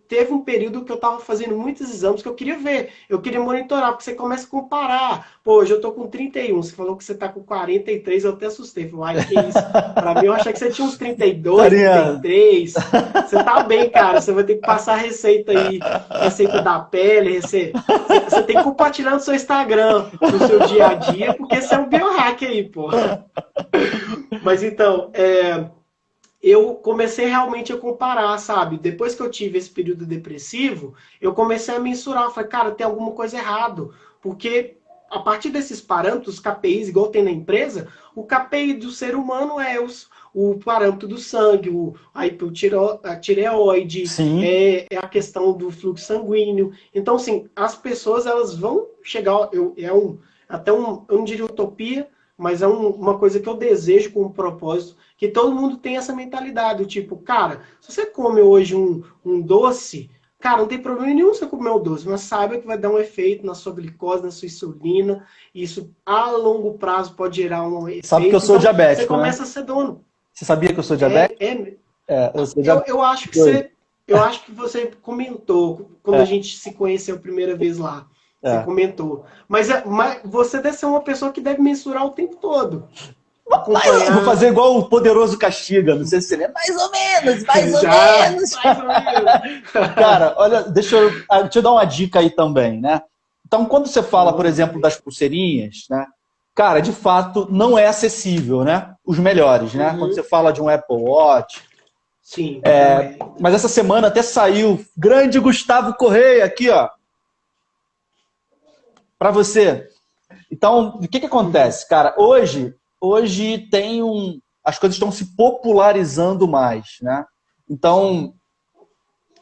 Speaker 1: teve um período que eu estava fazendo muitos exames que eu queria ver. Eu queria monitorar, porque você começa a comparar. Pô, hoje eu tô com 31, você falou que você tá com 43, eu até assustei. Falei, ai, que isso? Pra mim, eu achei que você tinha uns 32,
Speaker 2: Carinha,
Speaker 1: 33. Você tá bem, cara. Você vai ter que passar a receita aí, receita da pele, você tem que compartilhar no seu Instagram, no seu dia a dia, porque você é um biohack aí, pô. Mas então, eu comecei realmente a comparar, sabe? Depois que eu tive esse período depressivo, eu comecei a mensurar. Eu falei, cara, tem alguma coisa errada. Porque a partir desses parâmetros, KPIs, igual tem na empresa, o KPI do ser humano é o parâmetro do sangue, a tireoide,
Speaker 2: sim.
Speaker 1: é a questão do fluxo sanguíneo. Então, assim, as pessoas elas vão chegar. Eu não diria utopia, mas uma coisa que eu desejo com um propósito que todo mundo tem essa mentalidade, tipo, cara, se você come hoje um doce, cara, não tem problema nenhum você comer o doce, mas saiba que vai dar um efeito na sua glicose, na sua insulina, e isso a longo prazo pode gerar um
Speaker 2: Sabe que eu
Speaker 1: efeito,
Speaker 2: sou
Speaker 1: então você
Speaker 2: diabético, né?
Speaker 1: começa a ser dono.
Speaker 2: Você sabia que eu sou diabético?
Speaker 1: É, é,
Speaker 2: É, eu sou
Speaker 1: eu,
Speaker 2: diabético.
Speaker 1: eu acho que você, eu acho que você comentou quando a
Speaker 2: É,
Speaker 1: gente se conheceu a primeira vez lá. Você
Speaker 2: é.
Speaker 1: comentou. Mas você deve ser uma pessoa que deve mensurar o tempo todo.
Speaker 2: Mas eu vou fazer
Speaker 1: Acompanhar.
Speaker 2: igual o Poderoso Castiga, não sei se você lembra. Mais ou menos, mais ou
Speaker 1: Já,
Speaker 2: menos.
Speaker 1: mais ou menos.
Speaker 2: Cara, olha, deixa eu dar uma dica aí também, né? Então, quando você fala, por
Speaker 1: Manda
Speaker 2: exemplo, das
Speaker 1: ver.
Speaker 2: pulseirinhas, né? Cara, de fato, não é acessível, né? Os melhores, né? Quando você
Speaker 1: Uhum.
Speaker 2: fala de um Apple Watch.
Speaker 1: Sim, não é
Speaker 2: Mas
Speaker 1: ainda.
Speaker 2: essa semana até saiu grande Gustavo Correia aqui, ó, para você. Então, o que que
Speaker 1: Uhum.
Speaker 2: acontece, cara? Hoje tem as coisas estão se popularizando mais, né? Então,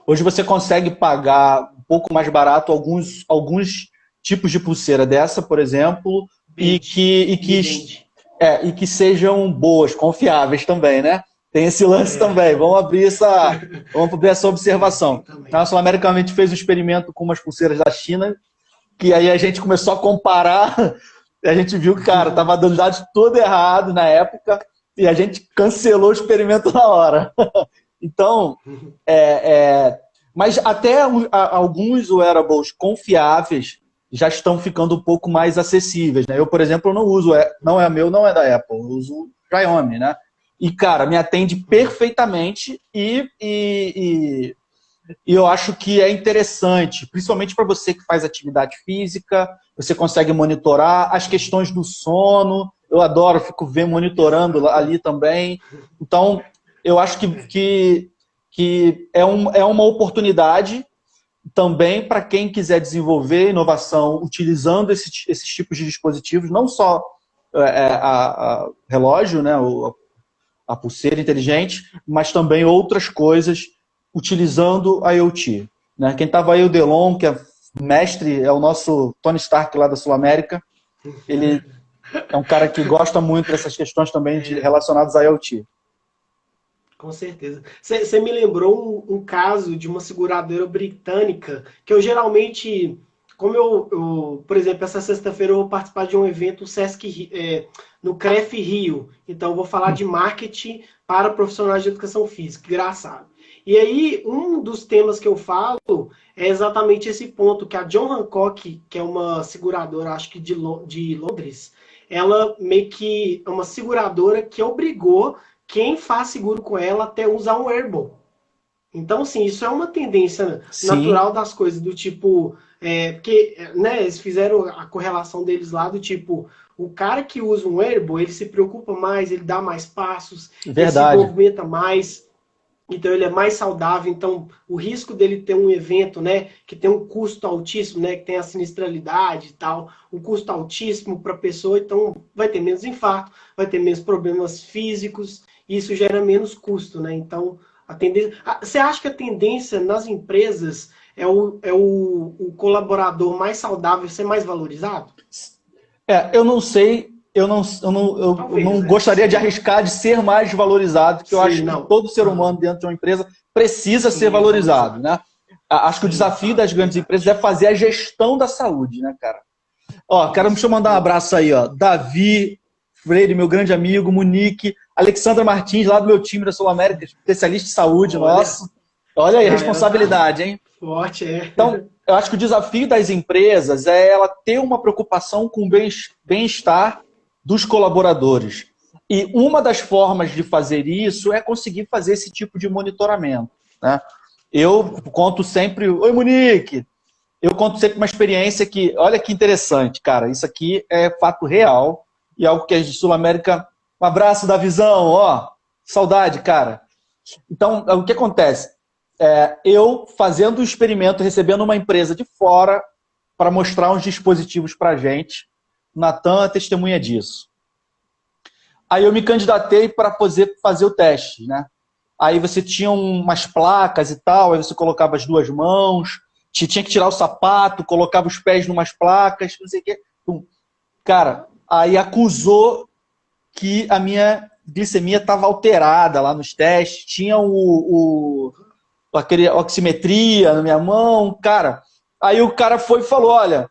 Speaker 2: hoje você consegue pagar um pouco mais barato alguns tipos de pulseira dessa, por exemplo, e
Speaker 1: Vende.
Speaker 2: que,
Speaker 1: E vende.
Speaker 2: e que sejam boas, confiáveis também, né? Tem esse lance
Speaker 1: É.
Speaker 2: também. Vamos abrir essa
Speaker 1: Tem
Speaker 2: observação. Na
Speaker 1: também.
Speaker 2: Sul-América, a gente fez um experimento com umas pulseiras da China, que aí a gente começou a comparar, e a gente viu que, cara, tava dando dados todo errado na época, e a gente cancelou o experimento na hora. Então, é, é, mas até alguns wearables confiáveis já estão ficando um pouco mais acessíveis, né? Eu, por exemplo, não uso, não é meu, não é da Apple, eu uso o Xiaomi, né? E, cara, me atende
Speaker 1: Uhum.
Speaker 2: perfeitamente e eu acho que é interessante, principalmente para você que faz atividade física, você consegue monitorar as questões do sono. Eu adoro, fico vendo, monitorando ali também. Então, eu acho que é uma oportunidade também para quem quiser desenvolver inovação utilizando esses tipos de dispositivos, não só a relógio, né, a pulseira inteligente, mas também outras coisas utilizando a IoT. Né? Quem estava aí, o Delon, que é mestre, é o nosso Tony Stark lá da Sul América. Ele é um cara que gosta muito dessas questões também relacionadas à IoT.
Speaker 1: Com certeza. Você me lembrou um caso de uma seguradora britânica, que eu geralmente como por exemplo, essa sexta-feira eu vou participar de um evento no CREF Rio. Então, eu vou falar de marketing para profissionais de educação física. Engraçado. E aí, um dos temas que eu falo é exatamente esse ponto, que a John Hancock, que é uma seguradora, acho que de Londres, ela meio que é uma seguradora que obrigou quem faz seguro com ela até usar um wearable. Então, assim, isso é uma tendência
Speaker 2: Sim,
Speaker 1: natural das coisas, do tipo. Porque, né, eles fizeram a correlação deles lá do tipo. O cara que usa um wearable, ele se preocupa mais, ele dá mais passos, ele se
Speaker 2: verdade.
Speaker 1: movimenta mais, então ele é mais saudável. Então, o risco dele ter um evento, né, que tem um custo altíssimo, né, que tem a sinistralidade e tal, um custo altíssimo para a pessoa, então vai ter menos infarto, vai ter menos problemas físicos, e isso gera menos custo, né? Então, a tendência. Você acha que a tendência nas empresas o colaborador mais saudável ser mais valorizado?
Speaker 2: Eu não sei, eu
Speaker 1: Talvez,
Speaker 2: não
Speaker 1: né?
Speaker 2: gostaria de arriscar de ser mais valorizado, que eu
Speaker 1: Sim,
Speaker 2: acho que
Speaker 1: não.
Speaker 2: todo ser humano dentro de uma empresa precisa ser
Speaker 1: Sim,
Speaker 2: valorizado,
Speaker 1: valorizado.
Speaker 2: né? Acho que o
Speaker 1: Sim,
Speaker 2: desafio das
Speaker 1: fato,
Speaker 2: grandes empresas é
Speaker 1: verdade.
Speaker 2: fazer a gestão da saúde, né, cara? Ó, deixa eu
Speaker 1: Isso,
Speaker 2: mandar um
Speaker 1: boa.
Speaker 2: abraço aí, ó. Davi Freire, meu grande amigo, Monique, Alexandra Martins, lá do meu time da Sul América, especialista em saúde
Speaker 1: Olha,
Speaker 2: nosso. Olha aí a
Speaker 1: galera tá
Speaker 2: responsabilidade, hein?
Speaker 1: forte, é.
Speaker 2: Então, eu acho que o desafio das empresas é ela ter uma preocupação com o bem-estar dos colaboradores. E uma das formas de fazer isso é conseguir fazer esse tipo de monitoramento, né? Eu conto sempre, oi Monique, eu conto sempre uma experiência que, olha que interessante, cara, isso aqui é fato real e algo que a Sul América, um abraço da visão, ó, saudade, cara. Então, o que acontece? Eu fazendo o experimento, recebendo uma empresa de fora para mostrar uns dispositivos para a gente. Natan é testemunha disso. Aí eu me candidatei para poder fazer o teste, né? Aí você tinha umas placas e tal, aí você colocava as duas mãos, tinha que tirar o sapato, colocava os pés numas placas, não sei o quê. Cara, aí acusou que a minha glicemia estava alterada lá nos testes, tinha aquele oximetria na minha mão, cara. Aí o cara foi e falou, olha,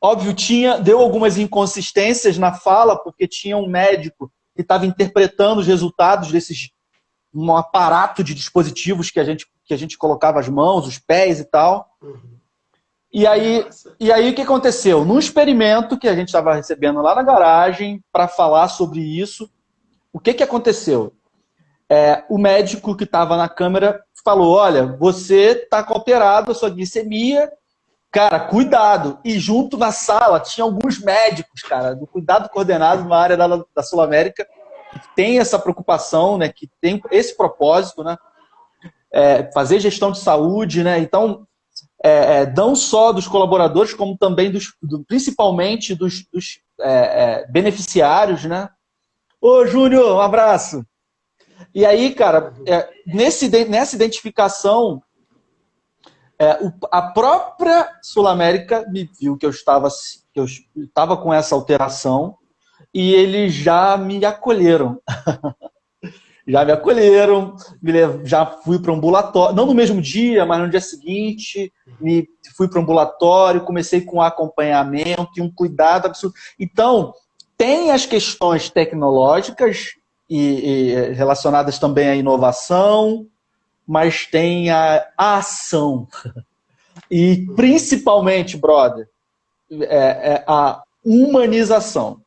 Speaker 2: óbvio, deu algumas inconsistências na fala, porque tinha um médico que estava interpretando os resultados desses um aparato de dispositivos que a gente colocava as mãos, os pés e tal.
Speaker 1: Uhum.
Speaker 2: E aí,
Speaker 1: Massa.
Speaker 2: e aí o que aconteceu? Num experimento que a gente estava recebendo lá na garagem para falar sobre isso, o que aconteceu? O médico que estava na câmera falou, olha, você está alterado a sua glicemia, cara, cuidado. E junto na sala tinha alguns médicos, cara, do cuidado coordenado numa área da Sul América, que tem essa preocupação, né, que tem esse propósito, né, fazer gestão de saúde, né, então, não só dos colaboradores, como também principalmente dos beneficiários, né. Ô, Júnior, um abraço. E aí, cara,
Speaker 1: Uhum.
Speaker 2: nessa identificação, a própria Sul América me viu que eu estava com essa alteração e eles já me acolheram. Já me acolheram, já fui para o ambulatório, não no mesmo dia, mas no dia seguinte, fui para o ambulatório, comecei com acompanhamento e um cuidado absurdo. Então, tem as questões tecnológicas e relacionadas também à inovação, mas tem a ação. E
Speaker 1: Uhum.
Speaker 2: principalmente, brother, a humanização.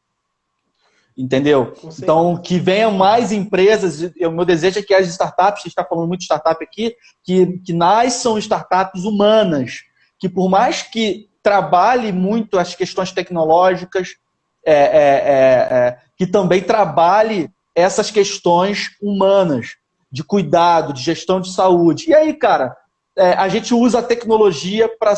Speaker 2: Entendeu?
Speaker 1: Com
Speaker 2: Então,
Speaker 1: certeza.
Speaker 2: que venham mais
Speaker 1: Uhum.
Speaker 2: empresas. O meu desejo é que as startups, a gente está falando muito de startup aqui, que nasçam startups humanas, que por mais que trabalhe muito as questões tecnológicas, que também trabalhe essas questões humanas, de cuidado, de gestão de saúde. E aí, cara, a gente usa a tecnologia para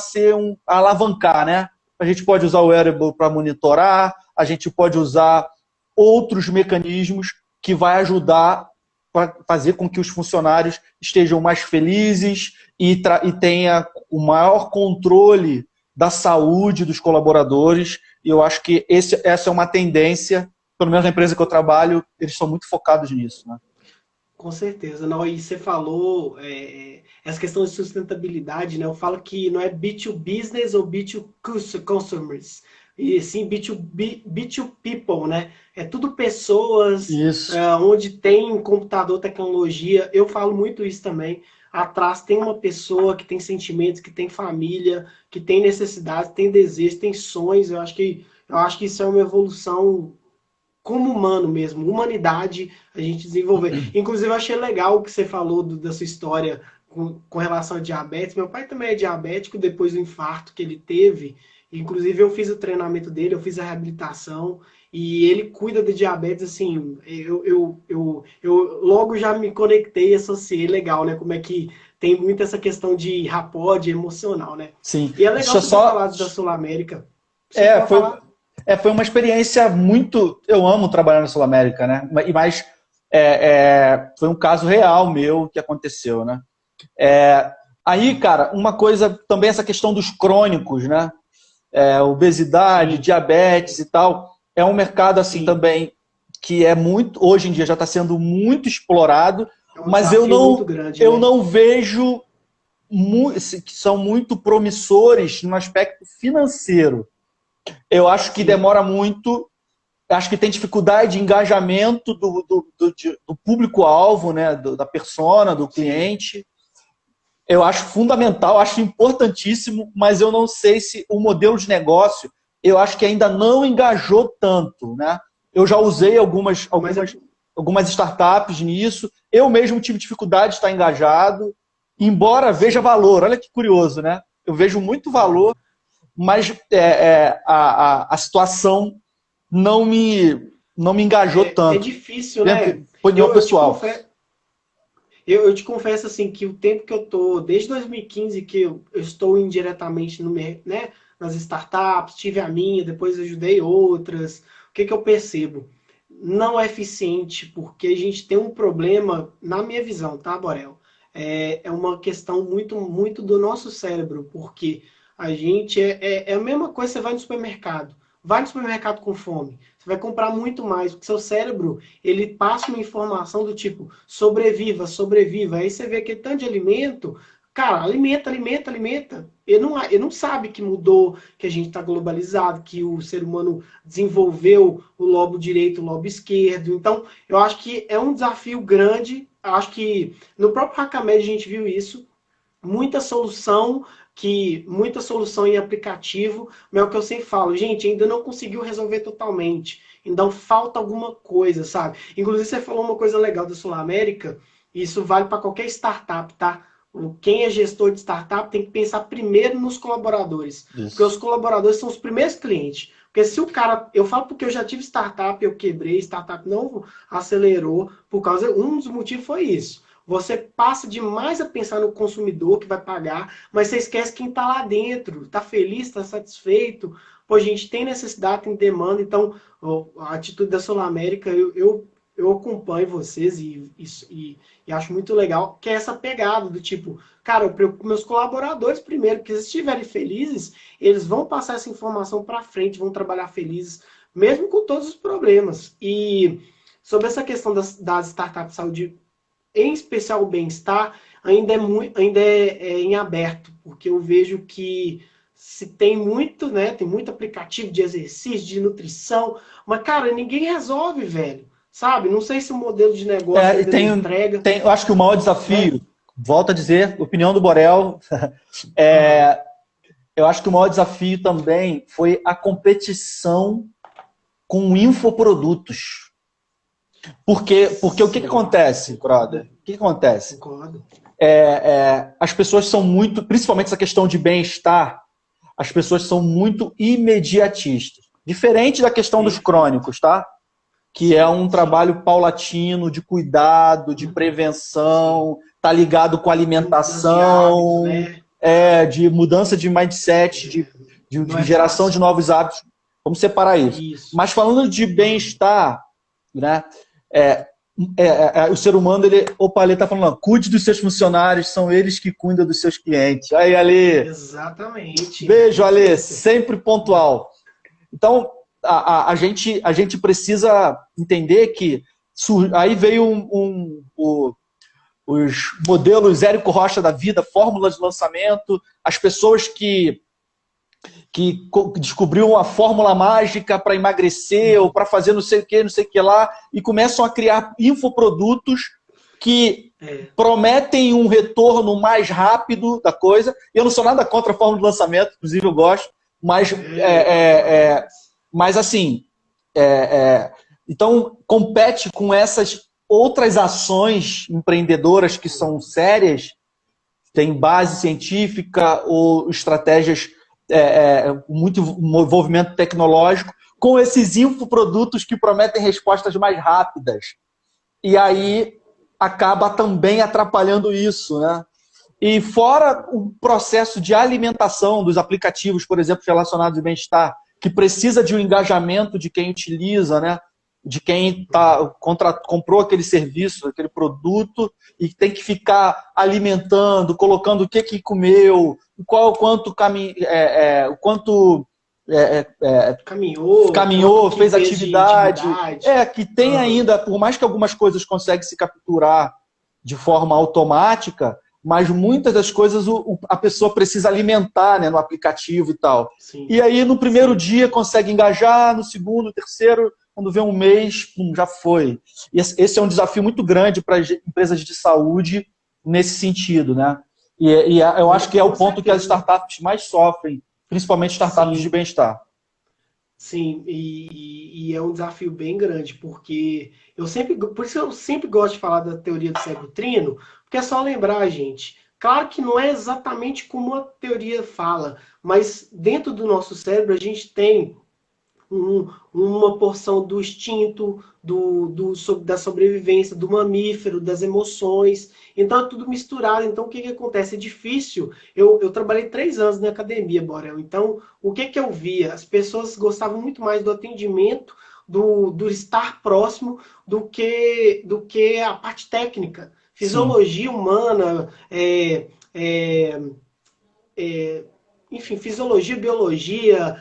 Speaker 2: alavancar, né? A gente pode usar o wearable para monitorar, a gente pode usar outros mecanismos que vai ajudar a fazer com que os funcionários estejam mais felizes e tenha o maior controle da saúde dos colaboradores. E eu acho que essa é uma tendência, pelo menos na empresa que eu trabalho, eles são muito focados nisso, né?
Speaker 1: Com certeza. Não, e você falou essa questão de sustentabilidade, né? Eu falo que não é B2 business ou B2 consumers, e sim B2 people, né? É tudo pessoas,
Speaker 2: Isso.
Speaker 1: onde tem um computador, tecnologia. Eu falo muito isso também. Atrás tem uma pessoa que tem sentimentos, que tem família, que tem necessidades, tem desejos, tem sonhos. Eu acho que isso é uma evolução como humano mesmo, humanidade, a gente desenvolver. Inclusive, eu achei legal o que você falou da sua história com relação a diabetes. Meu pai também é diabético, depois do infarto que ele teve. Inclusive, eu fiz o treinamento dele, eu fiz a reabilitação, e ele cuida de diabetes, assim, eu logo já me conectei e associei legal, né? Como é que tem muito essa questão de rapport, de emocional, né?
Speaker 2: Sim.
Speaker 1: E é legal
Speaker 2: Deixa eu
Speaker 1: você ter
Speaker 2: só.
Speaker 1: falado da Sul América. Sim,
Speaker 2: É,
Speaker 1: pode
Speaker 2: foi,
Speaker 1: falar.
Speaker 2: foi uma experiência muito. Eu amo trabalhar na Sul América, né? Mas foi um caso real meu que aconteceu, né? Aí, cara, uma coisa também essa questão dos crônicos, né? Obesidade,
Speaker 1: Sim,
Speaker 2: diabetes e tal. É um mercado assim
Speaker 1: sim.
Speaker 2: também que é muito, hoje em dia já está sendo muito explorado,
Speaker 1: É um
Speaker 2: mas
Speaker 1: desafio muito grande,
Speaker 2: eu
Speaker 1: né?
Speaker 2: não vejo que são muito promissores no aspecto financeiro. Eu acho que
Speaker 1: Sim,
Speaker 2: demora muito, acho que tem dificuldade de engajamento do público-alvo, né, da persona, do
Speaker 1: sim.
Speaker 2: cliente. Eu acho fundamental, acho importantíssimo, mas eu não sei se o modelo de negócio, eu acho que ainda não engajou tanto, né? Eu já usei
Speaker 1: Mas é,
Speaker 2: algumas startups nisso, eu mesmo tive dificuldade de estar engajado, embora veja
Speaker 1: sim,
Speaker 2: valor. Olha que curioso, né? Eu vejo muito valor,
Speaker 1: sim.
Speaker 2: mas a situação não me engajou
Speaker 1: É
Speaker 2: tanto.
Speaker 1: difícil, né?
Speaker 2: Opinião
Speaker 1: Eu te
Speaker 2: pessoal.
Speaker 1: confesso, eu te confesso assim que o tempo que eu tô, desde 2015 que eu estou indiretamente né, nas startups, tive a minha, depois ajudei outras. O que que eu percebo? Não é eficiente porque a gente tem um problema, na minha visão, tá, Borel? É uma questão muito, muito do nosso cérebro, porque a gente é a mesma coisa, você vai no supermercado. Vai no supermercado com fome. Você vai comprar muito mais, porque seu cérebro, ele passa uma informação do tipo, sobreviva, sobreviva. Aí você vê aquele tanto de alimento, cara, alimenta, alimenta, alimenta. Ele não sabe que mudou, que a gente está globalizado, que o ser humano desenvolveu o lobo direito, o lobo esquerdo. Então, eu acho que é um desafio grande. Eu acho que no próprio Hackamed a gente viu isso. Muita solução em aplicativo, mas é o que eu sempre falo, gente, ainda não conseguiu resolver totalmente. Então falta alguma coisa, sabe? Inclusive você falou uma coisa legal da Sul América, e isso vale para qualquer startup, tá? Quem é gestor de startup tem que pensar primeiro nos colaboradores, porque os
Speaker 2: Isso.
Speaker 1: colaboradores são os primeiros clientes. Porque se o cara, eu falo porque eu já tive startup, eu quebrei, startup não acelerou, por causa, um dos motivos foi isso. Você passa demais a pensar no consumidor que vai pagar, mas você esquece quem está lá dentro, está feliz, está satisfeito. Pô, a gente tem necessidade, tem demanda, então a atitude da Sul América, eu acompanho vocês e acho muito legal, que é essa pegada do tipo, cara, eu preocupo com meus colaboradores primeiro, porque se estiverem felizes, eles vão passar essa informação para frente, vão trabalhar felizes, mesmo com todos os problemas. E sobre essa questão das startups de saúde, em especial o bem-estar, ainda é em aberto, porque eu vejo que se tem muito, né? Tem muito aplicativo de exercício, de nutrição, mas, cara, ninguém resolve, velho. Sabe? Não sei se o modelo de negócio
Speaker 2: E
Speaker 1: ainda não entrega,
Speaker 2: eu acho que o maior
Speaker 1: né?
Speaker 2: desafio, volto a dizer, opinião do Borel,
Speaker 1: Aham.
Speaker 2: eu acho que o maior desafio também foi a competição com infoprodutos. Porque o que
Speaker 1: Sim,
Speaker 2: acontece, brother?
Speaker 1: concordo,
Speaker 2: O que acontece?
Speaker 1: concordo.
Speaker 2: As pessoas são muito, principalmente essa questão de bem-estar, as pessoas são muito imediatistas. Diferente da questão dos
Speaker 1: Perfeito.
Speaker 2: crônicos, tá? Que é
Speaker 1: Sim,
Speaker 2: um
Speaker 1: sim.
Speaker 2: trabalho paulatino, de cuidado, de
Speaker 1: Sim.
Speaker 2: prevenção, tá ligado com
Speaker 1: De mudança de hábito,
Speaker 2: alimentação,
Speaker 1: né?
Speaker 2: de mudança de mindset,
Speaker 1: Não
Speaker 2: de
Speaker 1: é
Speaker 2: geração de
Speaker 1: fácil.
Speaker 2: novos hábitos. Vamos separar isso.
Speaker 1: Isso.
Speaker 2: Mas falando de
Speaker 1: Aham.
Speaker 2: bem-estar, né? É, o ser humano, ele está falando, ó, cuide dos seus funcionários, são eles que cuidam dos seus clientes. Aí, Ale,
Speaker 1: Exatamente.
Speaker 2: beijo, Ale,
Speaker 1: Perfeito.
Speaker 2: sempre pontual. Então, a gente precisa entender que aí veio os modelos Érico Rocha da vida, fórmulas de lançamento, as pessoas que descobriu uma fórmula mágica para emagrecer ou para fazer não sei o que lá, e começam a criar infoprodutos que prometem um retorno mais rápido da coisa. Eu não sou nada contra a fórmula de lançamento, inclusive eu gosto, mas assim, então compete com essas outras ações empreendedoras que são sérias, têm base científica ou estratégias muito envolvimento tecnológico, com esses infoprodutos que prometem respostas mais rápidas. E aí acaba também atrapalhando isso, né? E fora o processo de alimentação dos aplicativos, por exemplo, relacionados ao bem-estar, que precisa de um engajamento de quem utiliza, né? De quem comprou aquele serviço, aquele produto, e tem que ficar alimentando, colocando o que comeu, quanto caminhou, fez atividade. Que tem ainda, por mais que algumas coisas conseguem se capturar de forma automática, mas muitas das coisas a pessoa precisa alimentar, né, no aplicativo e tal. Sim. E aí no primeiro dia consegue engajar, no segundo, terceiro, quando vê um mês, já foi. E esse é um desafio muito grande para as empresas de saúde nesse sentido, né? E eu acho que é o ponto que as startups mais sofrem, principalmente startups de bem-estar.
Speaker 1: Sim, e é um desafio bem grande, porque por isso que eu sempre gosto de falar da teoria do cérebro trino, porque é só lembrar, gente, claro que não é exatamente como a teoria fala, mas dentro do nosso cérebro a gente tem uma porção do instinto, da sobrevivência, do mamífero, das emoções. Então é tudo misturado. Então o que acontece? É difícil. Eu trabalhei 3 anos na academia, Borel. Então o que eu via? As pessoas gostavam muito mais do atendimento, do estar próximo, do que a parte técnica. Fisiologia humana, enfim, fisiologia, biologia,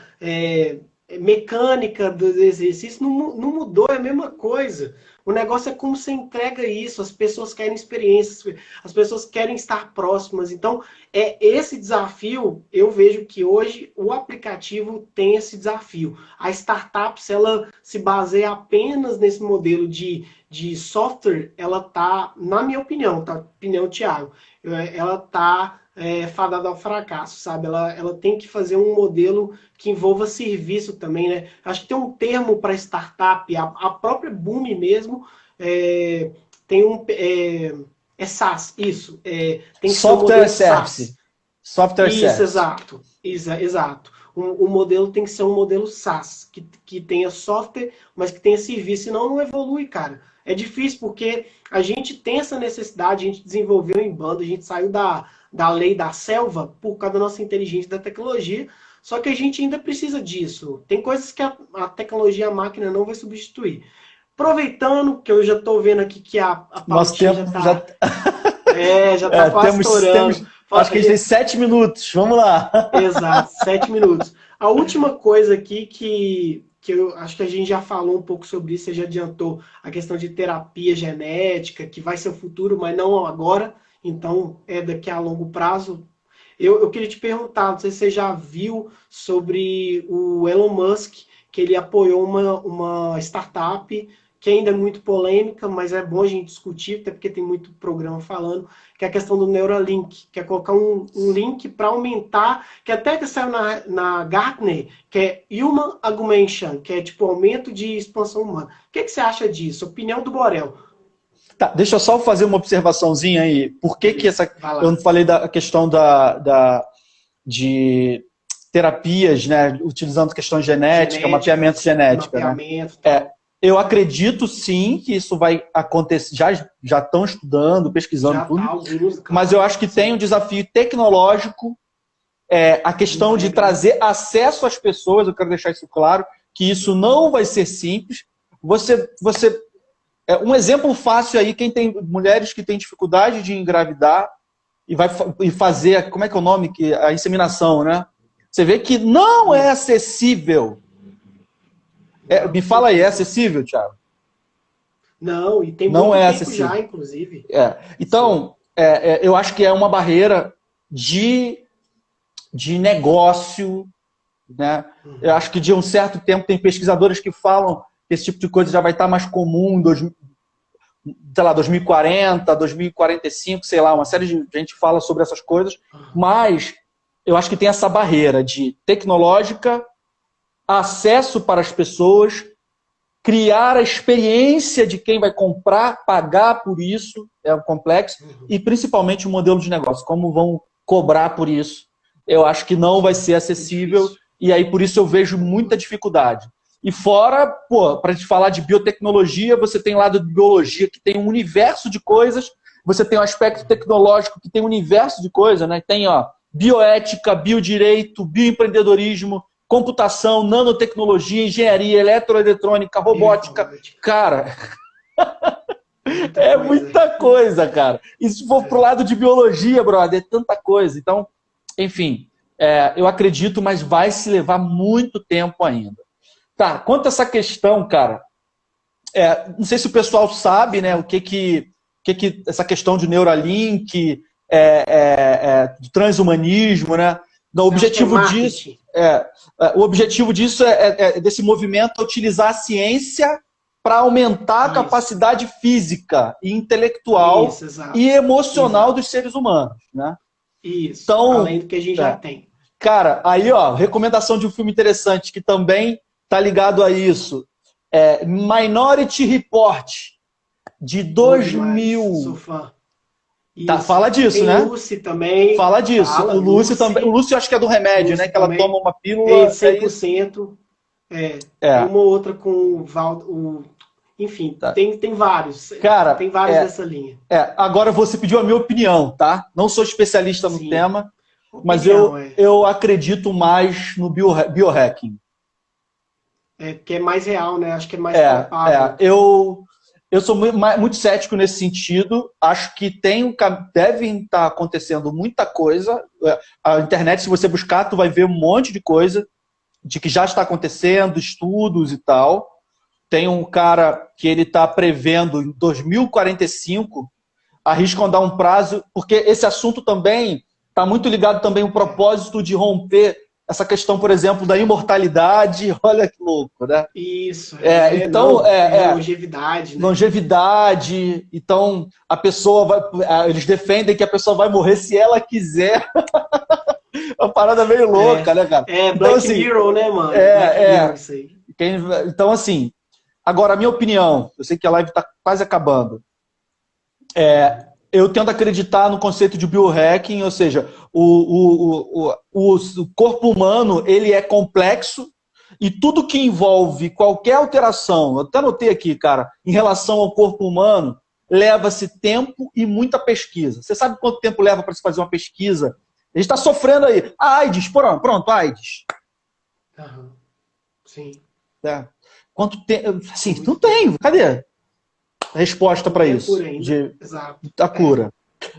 Speaker 1: mecânica do exercício não mudou, é a mesma coisa. O negócio é como você entrega isso, as pessoas querem experiências, as pessoas querem estar próximas. Então, esse desafio, eu vejo que hoje o aplicativo tem esse desafio. A startup, se ela se baseia apenas nesse modelo de software, ela tá, na minha opinião, tá? Opinião, Thiago, ela tá fadada ao fracasso, sabe? Ela tem que fazer um modelo que envolva serviço também, né? Acho que tem um termo para startup, a própria Boom mesmo tem SaaS, isso. Tem que
Speaker 2: Software as Service.
Speaker 1: Software isso, exato. Exato. O modelo tem que ser um modelo SaaS, que tenha software, mas que tenha serviço, senão não evolui, cara. É difícil porque a gente tem essa necessidade, a gente desenvolveu em banda, a gente saiu da lei da selva por causa da nossa inteligência da tecnologia, só que a gente ainda precisa disso. Tem coisas que a tecnologia, a máquina não vai substituir. Aproveitando que eu já estou vendo aqui que a
Speaker 2: pautinha já está
Speaker 1: já está quase estourando.
Speaker 2: Acho que a gente tem 7 minutos, vamos lá.
Speaker 1: Exato, 7 minutos. A última coisa aqui que eu acho que a gente já falou um pouco sobre isso, você já adiantou a questão de terapia genética, que vai ser o futuro, mas não agora, então é daqui a longo prazo. Eu queria te perguntar, não sei se você já viu sobre o Elon Musk, que ele apoiou uma startup que ainda é muito polêmica, mas é bom a gente discutir, até porque tem muito programa falando, que é a questão do Neuralink, que é colocar um link para aumentar, que até que saiu na Gartner, que é Human Augmentation, que é tipo aumento de expansão humana. O que você acha disso? Opinião do Borel.
Speaker 2: Tá, deixa eu só fazer uma observaçãozinha aí. Por que essa... Eu não falei da questão de terapias, né, utilizando questão genética, mapeamento genético. Mapeamento, né? Eu acredito sim que isso vai acontecer, já estão estudando, pesquisando tudo, mas eu acho que tem um desafio tecnológico, a questão de trazer acesso às pessoas, eu quero deixar isso claro, que isso não vai ser simples. Um exemplo fácil aí, quem tem mulheres que têm dificuldade de engravidar e fazer, como é que é o nome? A inseminação, né? Você vê que não é acessível. Me fala aí, é acessível, Thiago?
Speaker 1: Não, e tem
Speaker 2: Não
Speaker 1: muito
Speaker 2: é
Speaker 1: tempo
Speaker 2: acessível.
Speaker 1: já, inclusive. Sim.
Speaker 2: Então, eu acho que é uma barreira de negócio, né? Eu
Speaker 1: Uhum.
Speaker 2: acho que de um certo tempo tem pesquisadores que falam que esse tipo de coisa já vai estar mais comum em sei lá, 2040, 2045, sei lá, uma série de gente fala sobre essas coisas,
Speaker 1: Aham.
Speaker 2: mas eu acho que tem essa barreira de tecnológica, acesso para as pessoas, criar a experiência de quem vai comprar, pagar por isso, é um complexo,
Speaker 1: Uhum.
Speaker 2: e principalmente o modelo de negócio, como vão cobrar por isso. Eu acho que não vai
Speaker 1: Sim,
Speaker 2: ser
Speaker 1: é
Speaker 2: acessível,
Speaker 1: difícil.
Speaker 2: e aí por isso eu vejo muita dificuldade. E fora, pô, para gente falar de biotecnologia, você tem lado de biologia que tem um universo de coisas, você tem o aspecto
Speaker 1: Uhum.
Speaker 2: tecnológico que tem um universo de coisas, né? Tem, ó, bioética, biodireito, bioempreendedorismo, computação, nanotecnologia, engenharia, eletroeletrônica, robótica.
Speaker 1: Bioinformática.
Speaker 2: Cara,
Speaker 1: Muita
Speaker 2: é
Speaker 1: coisa.
Speaker 2: muita coisa, cara. E se for pro
Speaker 1: É.
Speaker 2: lado de biologia, brother, é tanta coisa. Então, enfim, eu acredito, mas vai se levar muito tempo ainda. Tá, quanto a essa questão, cara, não sei se o pessoal sabe, né, o que essa questão de Neuralink, de transhumanismo, né? Não,
Speaker 1: Eu acho que é marketing.
Speaker 2: o objetivo disso desse movimento é utilizar a ciência para aumentar a
Speaker 1: Isso.
Speaker 2: capacidade física e intelectual
Speaker 1: Isso,
Speaker 2: e
Speaker 1: exato.
Speaker 2: emocional
Speaker 1: Exato.
Speaker 2: dos seres humanos, né?
Speaker 1: Isso. Além
Speaker 2: Então,
Speaker 1: do que a gente já
Speaker 2: é,
Speaker 1: tem.
Speaker 2: cara, aí ó, recomendação de um filme interessante que também tá ligado a isso, Minority Report de
Speaker 1: Bom demais. Sou
Speaker 2: 2000.
Speaker 1: fã.
Speaker 2: Tá,
Speaker 1: Isso.
Speaker 2: fala disso,
Speaker 1: Tem
Speaker 2: né?
Speaker 1: Lucy também.
Speaker 2: Fala disso.
Speaker 1: Fala,
Speaker 2: O Lúcio também. O
Speaker 1: Lucy.
Speaker 2: Lúcio acho que é do remédio, né?
Speaker 1: Lucy
Speaker 2: Que ela toma
Speaker 1: também.
Speaker 2: uma
Speaker 1: É
Speaker 2: pílula, é isso?
Speaker 1: 100%. É. Tem
Speaker 2: É.
Speaker 1: uma ou outra com enfim,
Speaker 2: Tá.
Speaker 1: tem vários.
Speaker 2: Cara,
Speaker 1: Tem vários dessa linha.
Speaker 2: agora você pediu a minha opinião, tá? Não sou especialista no
Speaker 1: Sim.
Speaker 2: tema, mas
Speaker 1: Opinião,
Speaker 2: eu acredito mais no biohacking.
Speaker 1: Que é mais real, né? Acho que é mais
Speaker 2: É,
Speaker 1: palpável.
Speaker 2: eu sou muito cético nesse sentido. Acho que devem estar acontecendo muita coisa. A internet, se você buscar, tu vai ver um monte de coisa de que já está acontecendo, estudos e tal. Tem um cara que ele está prevendo em 2045, arriscam dar um prazo, porque esse assunto também está muito ligado também ao
Speaker 1: É.
Speaker 2: propósito de romper essa questão, por exemplo, da imortalidade. Olha que louco, né?
Speaker 1: Isso,
Speaker 2: Então,
Speaker 1: não, é longevidade, né?
Speaker 2: longevidade. Então, a pessoa vai. Eles defendem que a pessoa vai morrer se ela quiser. É uma parada meio louca, né, cara? Então,
Speaker 1: Black
Speaker 2: assim,
Speaker 1: Mirror, né, mano? É Black
Speaker 2: é,
Speaker 1: Mirror
Speaker 2: é,
Speaker 1: isso aí.
Speaker 2: então, assim, agora, a minha opinião, eu sei que a live está quase acabando. Eu tento acreditar no conceito de biohacking, ou seja, o corpo humano ele é complexo e tudo que envolve qualquer alteração, eu até anotei aqui, cara, em relação ao corpo humano, leva-se tempo e muita pesquisa. Você sabe quanto tempo leva para se fazer uma pesquisa? A gente está sofrendo aí. A AIDS, pronto, AIDS.
Speaker 1: Aham, sim,
Speaker 2: Tá? Quanto tempo?
Speaker 1: é
Speaker 2: Assim, não
Speaker 1: muito tempo.
Speaker 2: tem. Cadê a resposta
Speaker 1: Não
Speaker 2: para
Speaker 1: tem a
Speaker 2: isso?
Speaker 1: cura ainda. Exato.
Speaker 2: Da cura.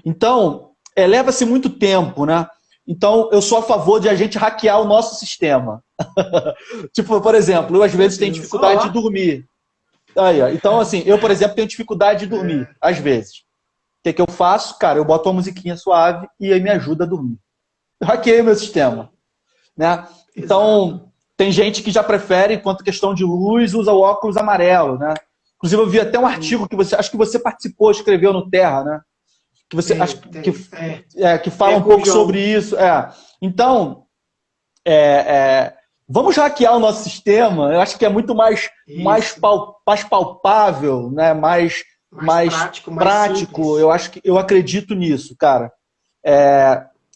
Speaker 2: Então, leva-se muito tempo, né? Então, eu sou a favor de a gente hackear o nosso sistema. Tipo, por exemplo, eu
Speaker 1: Com
Speaker 2: às vezes tenho
Speaker 1: certeza.
Speaker 2: dificuldade de
Speaker 1: Só.
Speaker 2: dormir. Aí, ó. Então, assim, eu, por exemplo, tenho dificuldade de dormir,
Speaker 1: É,
Speaker 2: às vezes. O que eu faço? Cara, eu boto uma musiquinha suave e aí me ajuda a dormir. Eu hackeei meu sistema, né?
Speaker 1: exato.
Speaker 2: Então, tem gente que já prefere, quanto questão de luz, usa o óculos amarelo, né? Inclusive, eu vi até um artigo
Speaker 1: Sim,
Speaker 2: que acho que você participou, escreveu no Terra, né? Que você acho
Speaker 1: tem.
Speaker 2: que fala um
Speaker 1: Com o
Speaker 2: pouco sobre
Speaker 1: João.
Speaker 2: isso. Então, vamos hackear o nosso sistema. Eu acho que é muito
Speaker 1: Isso.
Speaker 2: mais palpável, né?
Speaker 1: Mais
Speaker 2: Mais
Speaker 1: prático, mais
Speaker 2: prático.
Speaker 1: simples.
Speaker 2: Eu acredito nisso, cara.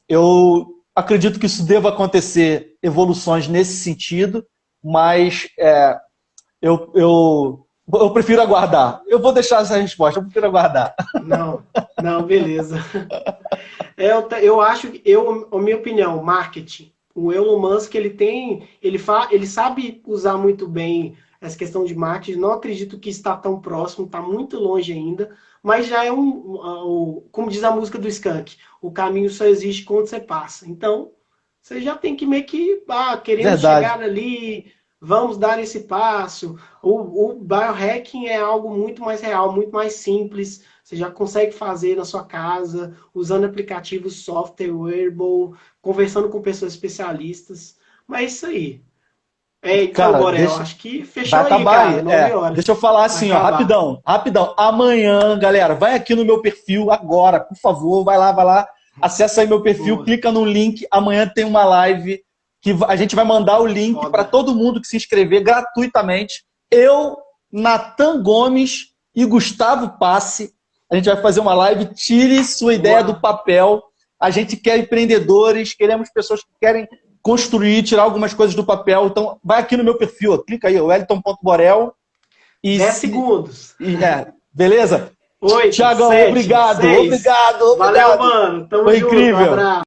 Speaker 2: Eu acredito que isso deva acontecer evoluções nesse sentido, mas eu prefiro aguardar. Eu vou deixar essa resposta, eu prefiro aguardar.
Speaker 1: Não, não, beleza. Eu acho que, a minha opinião, marketing. O Elon Musk, ele sabe usar muito bem essa questão de marketing. Não acredito que está tão próximo, está muito longe ainda, mas já é como diz a música do Skank, o caminho só existe quando você passa. Então, você já tem que meio que, querendo
Speaker 2: Verdade.
Speaker 1: chegar ali, vamos dar esse passo. O biohacking é algo muito mais real, muito mais simples. Você já consegue fazer na sua casa, usando aplicativos software, wearable, conversando com pessoas especialistas. Mas é isso aí. É, então,
Speaker 2: Cara,
Speaker 1: Borel,
Speaker 2: deixa.
Speaker 1: acho que fechou
Speaker 2: Vai
Speaker 1: aí,
Speaker 2: acabar
Speaker 1: cara.
Speaker 2: aí.
Speaker 1: 9
Speaker 2: É,
Speaker 1: horas.
Speaker 2: deixa eu falar
Speaker 1: Vai
Speaker 2: assim, ó,
Speaker 1: acabar.
Speaker 2: rapidão, rapidão. Amanhã, galera, vai aqui no meu perfil agora, por favor, vai lá, acessa aí meu perfil,
Speaker 1: Boa.
Speaker 2: clica no link. Amanhã tem uma live que a gente vai mandar o link para
Speaker 1: Foda.
Speaker 2: todo mundo que se inscrever gratuitamente. Eu, Natan Gomes e Gustavo Passe, a gente vai fazer uma live. Tire sua ideia do
Speaker 1: Boa.
Speaker 2: papel. A gente quer empreendedores, queremos pessoas que querem construir, tirar algumas coisas do papel. Então, vai aqui no meu perfil, ó, clica aí, wellington.borel. E
Speaker 1: 10
Speaker 2: se.
Speaker 1: segundos.
Speaker 2: Beleza?
Speaker 1: 8,
Speaker 2: Tiagão,
Speaker 1: 7,
Speaker 2: obrigado,
Speaker 1: 6.
Speaker 2: obrigado,
Speaker 1: Valeu,
Speaker 2: obrigado.
Speaker 1: mano. Tamo
Speaker 2: Foi
Speaker 1: junto. Um
Speaker 2: incrível.
Speaker 1: abraço.